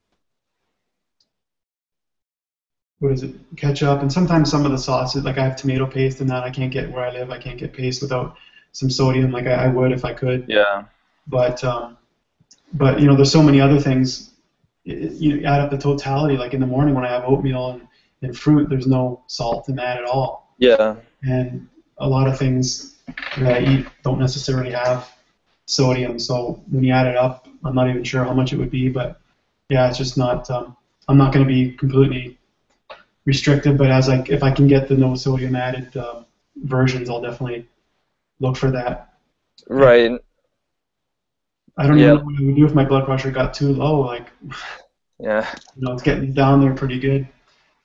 what is it, ketchup, and sometimes some of the sauces, like I have tomato paste and that I can't get where I live. I can't get paste without some sodium, like I would if I could. Yeah. But there's so many other things. You add up the totality. Like in the morning when I have oatmeal and fruit, there's no salt in that at all. Yeah. And a lot of things that I eat don't necessarily have sodium. So when you add it up, I'm not even sure how much it would be, but yeah, it's just not. I'm not going to be completely restricted, but as if I can get the no sodium added versions, I'll definitely look for that. And Right. I don't even Yeah. know what I would do if my blood pressure got too low. Like, Yeah. it's getting down there pretty good.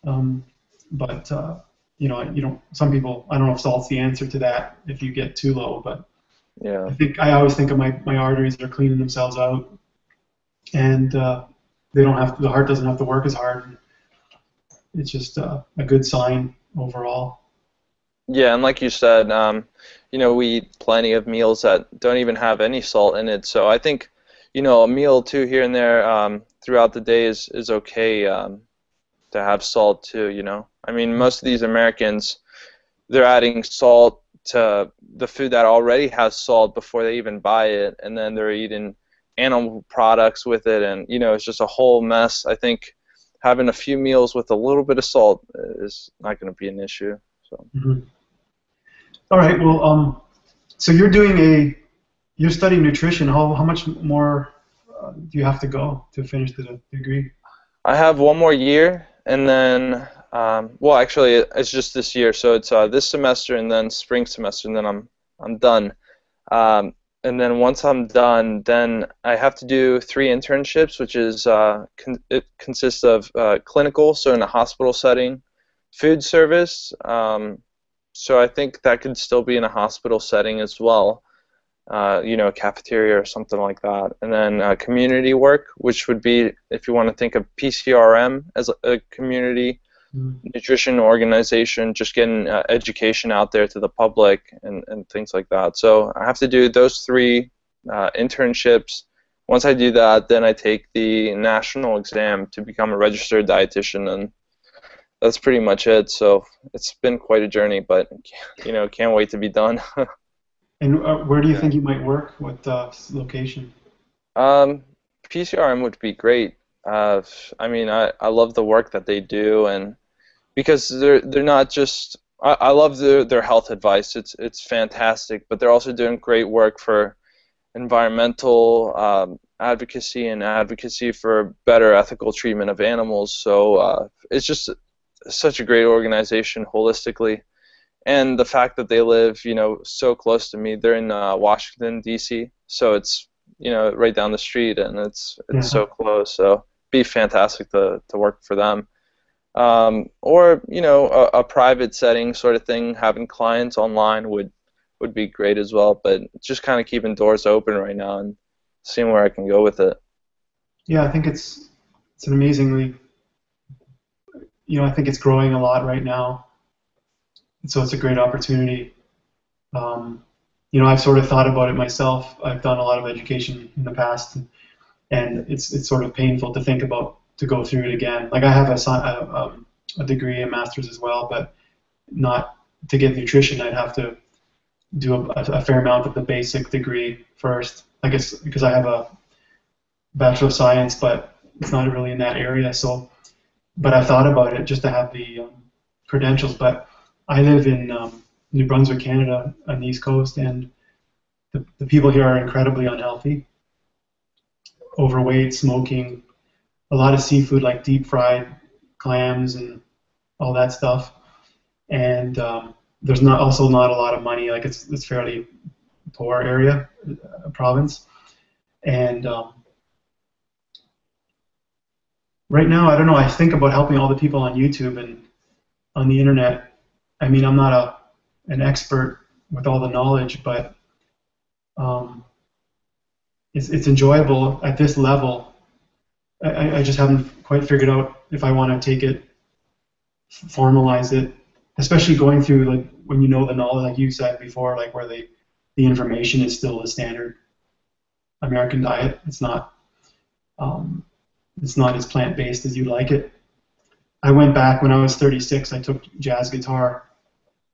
Um, but you don't. Some people, I don't know if salt's the answer to that if you get too low, but Yeah. I always think of my arteries are cleaning themselves out, and they don't have the heart doesn't have to work as hard. It's just a good sign overall. Yeah, and like you said, we eat plenty of meals that don't even have any salt in it. So I think, a meal too here and there throughout the day is okay to have salt too. I mean, most of these Americans, they're adding salt to the food that already has salt before they even buy it, and then they're eating animal products with it, and it's just a whole mess. I think having a few meals with a little bit of salt is not going to be an issue. So. Mhm. All right. Well, so you're studying nutrition. How much more do you have to go to finish the degree? I have one more year, and then, well, actually, it's just this year, so it's this semester and then spring semester, and then I'm done. Um, and then once I'm done, then I have to do 3 internships, which is it consists of clinical, so in a hospital setting, food service. So I think that could still be in a hospital setting as well, a cafeteria or something like that. And then community work, which would be, if you want to think of PCRM as a community Mm. nutrition organization, just getting education out there to the public and things like that. So I have to do those 3 internships. Once I do that, then I take the national exam to become a registered dietitian, and that's pretty much it. So it's been quite a journey, but can't wait to be done. And where do you Yeah. think you might work? What location? Um, PCRM would be great. I mean, I love the work that they do, and because they're not just I love their health advice. It's fantastic, but they're also doing great work for environmental advocacy and advocacy for better ethical treatment of animals. So it's just such a great organization holistically, and the fact that they live, so close to me. They're in Washington D.C., so it's right down the street, and it's Yeah. so close. So it'd be fantastic to work for them. Or a private setting sort of thing, having clients online would be great as well. But just kind of keeping doors open right now and seeing where I can go with it. Yeah, I think it's an amazingly I think it's growing a lot right now, and so it's a great opportunity. I've sort of thought about it myself. I've done a lot of education in the past, and it's sort of painful to think about to go through it again. Like I have a degree, a master's as well, but not to get nutrition. I'd have to do a fair amount of the basic degree first. I guess because I have a Bachelor of Science, but it's not really in that area. So, but I thought about it just to have the credentials. But I live in New Brunswick, Canada, on the East Coast, and the people here are incredibly unhealthy, overweight, smoking, a lot of seafood like deep fried clams and all that stuff. And there's not a lot of money. Like it's fairly poor area, province. And right now, I don't know. I think about helping all the people on YouTube and on the internet. I mean, I'm not an expert with all the knowledge, but it's enjoyable at this level. I just haven't quite figured out if I want to take it, formalize it, especially going through like when you know the knowledge, like you said before, like where the information is still the standard American diet. It's not as plant-based as you'd like it. I went back when I was 36. I took jazz guitar,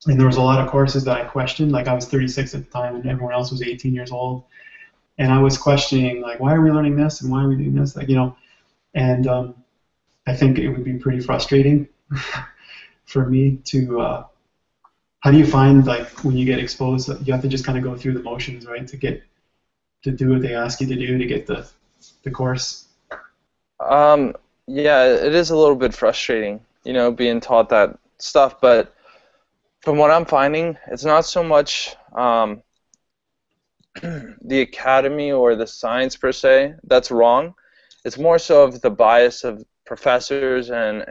and there was a lot of courses that I questioned. Like I was 36 at the time, and everyone else was 18 years old, and I was questioning like, why are we learning this and why are we doing this? Like and I think it would be pretty frustrating for me to. How do you find like when you get exposed? You have to just kind of go through the motions, right, to do what they ask you to do to get the course. Yeah, it is a little bit frustrating, being taught that stuff, but from what I'm finding, it's not so much the academy or the science per se that's wrong. It's more so of the bias of professors and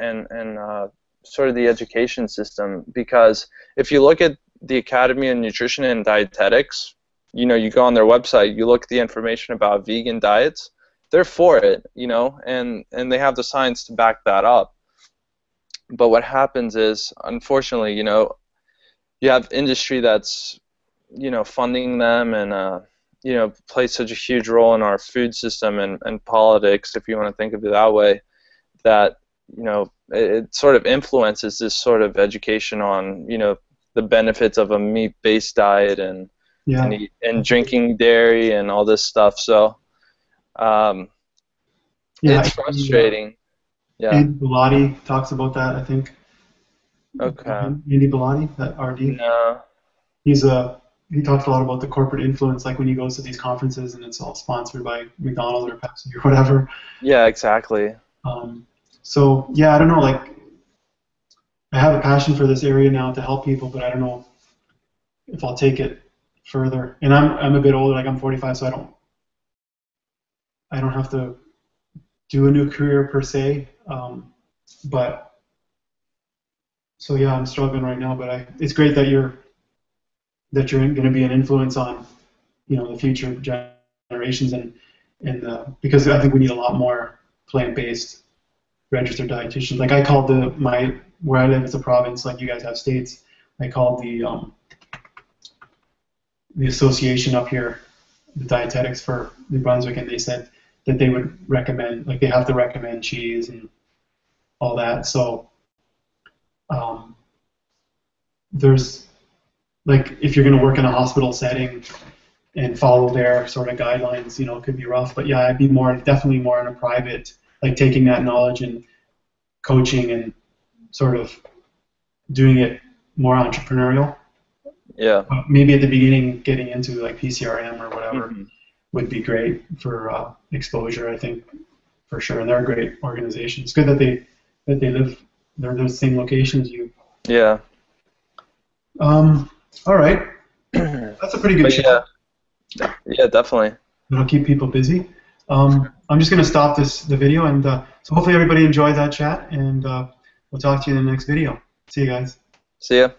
sort of the education system, because if you look at the Academy of Nutrition and Dietetics, you go on their website, you look at the information about vegan diets, they're for it, and they have the science to back that up. But what happens is, unfortunately, you have industry that's, funding them and, plays such a huge role in our food system and politics, if you want to think of it that way, that, it sort of influences this sort of education on, the benefits of a meat-based diet and drinking dairy and all this stuff. So it's frustrating. Yeah. Andy Bellotti talks about that, I think. Okay. Andy Bellotti, that RD. No. He talks a lot about the corporate influence, like when he goes to these conferences and it's all sponsored by McDonald's or Pepsi or whatever. Yeah, exactly. So yeah, I don't know. Like, I have a passion for this area now to help people, but I don't know if I'll take it further. And I'm a bit older, like I'm 45, so I don't have to do a new career per se. But so yeah, I'm struggling right now. But it's great that you're going to be an influence on the future generations and because I think we need a lot more plant-based registered dietitians. Like I called where I live, it's a province, like you guys have states. I called the association up here, the dietetics for New Brunswick, and they said that they would recommend, like they have to recommend cheese and all that. So there's, like, if you're going to work in a hospital setting and follow their sort of guidelines, it could be rough. But yeah, I'd be definitely more in a private, like taking that knowledge and coaching and sort of doing it more entrepreneurial. Yeah. Maybe at the beginning, getting into like PCRM or whatever would be great for exposure, I think, for sure. And they're a great organization. It's good that they live, they're in the same location as you. Yeah. All right. That's a pretty good show. Yeah, definitely. It'll keep people busy. I'm just going to stop the video, and so hopefully everybody enjoyed that chat, and we'll talk to you in the next video. See you guys. See ya.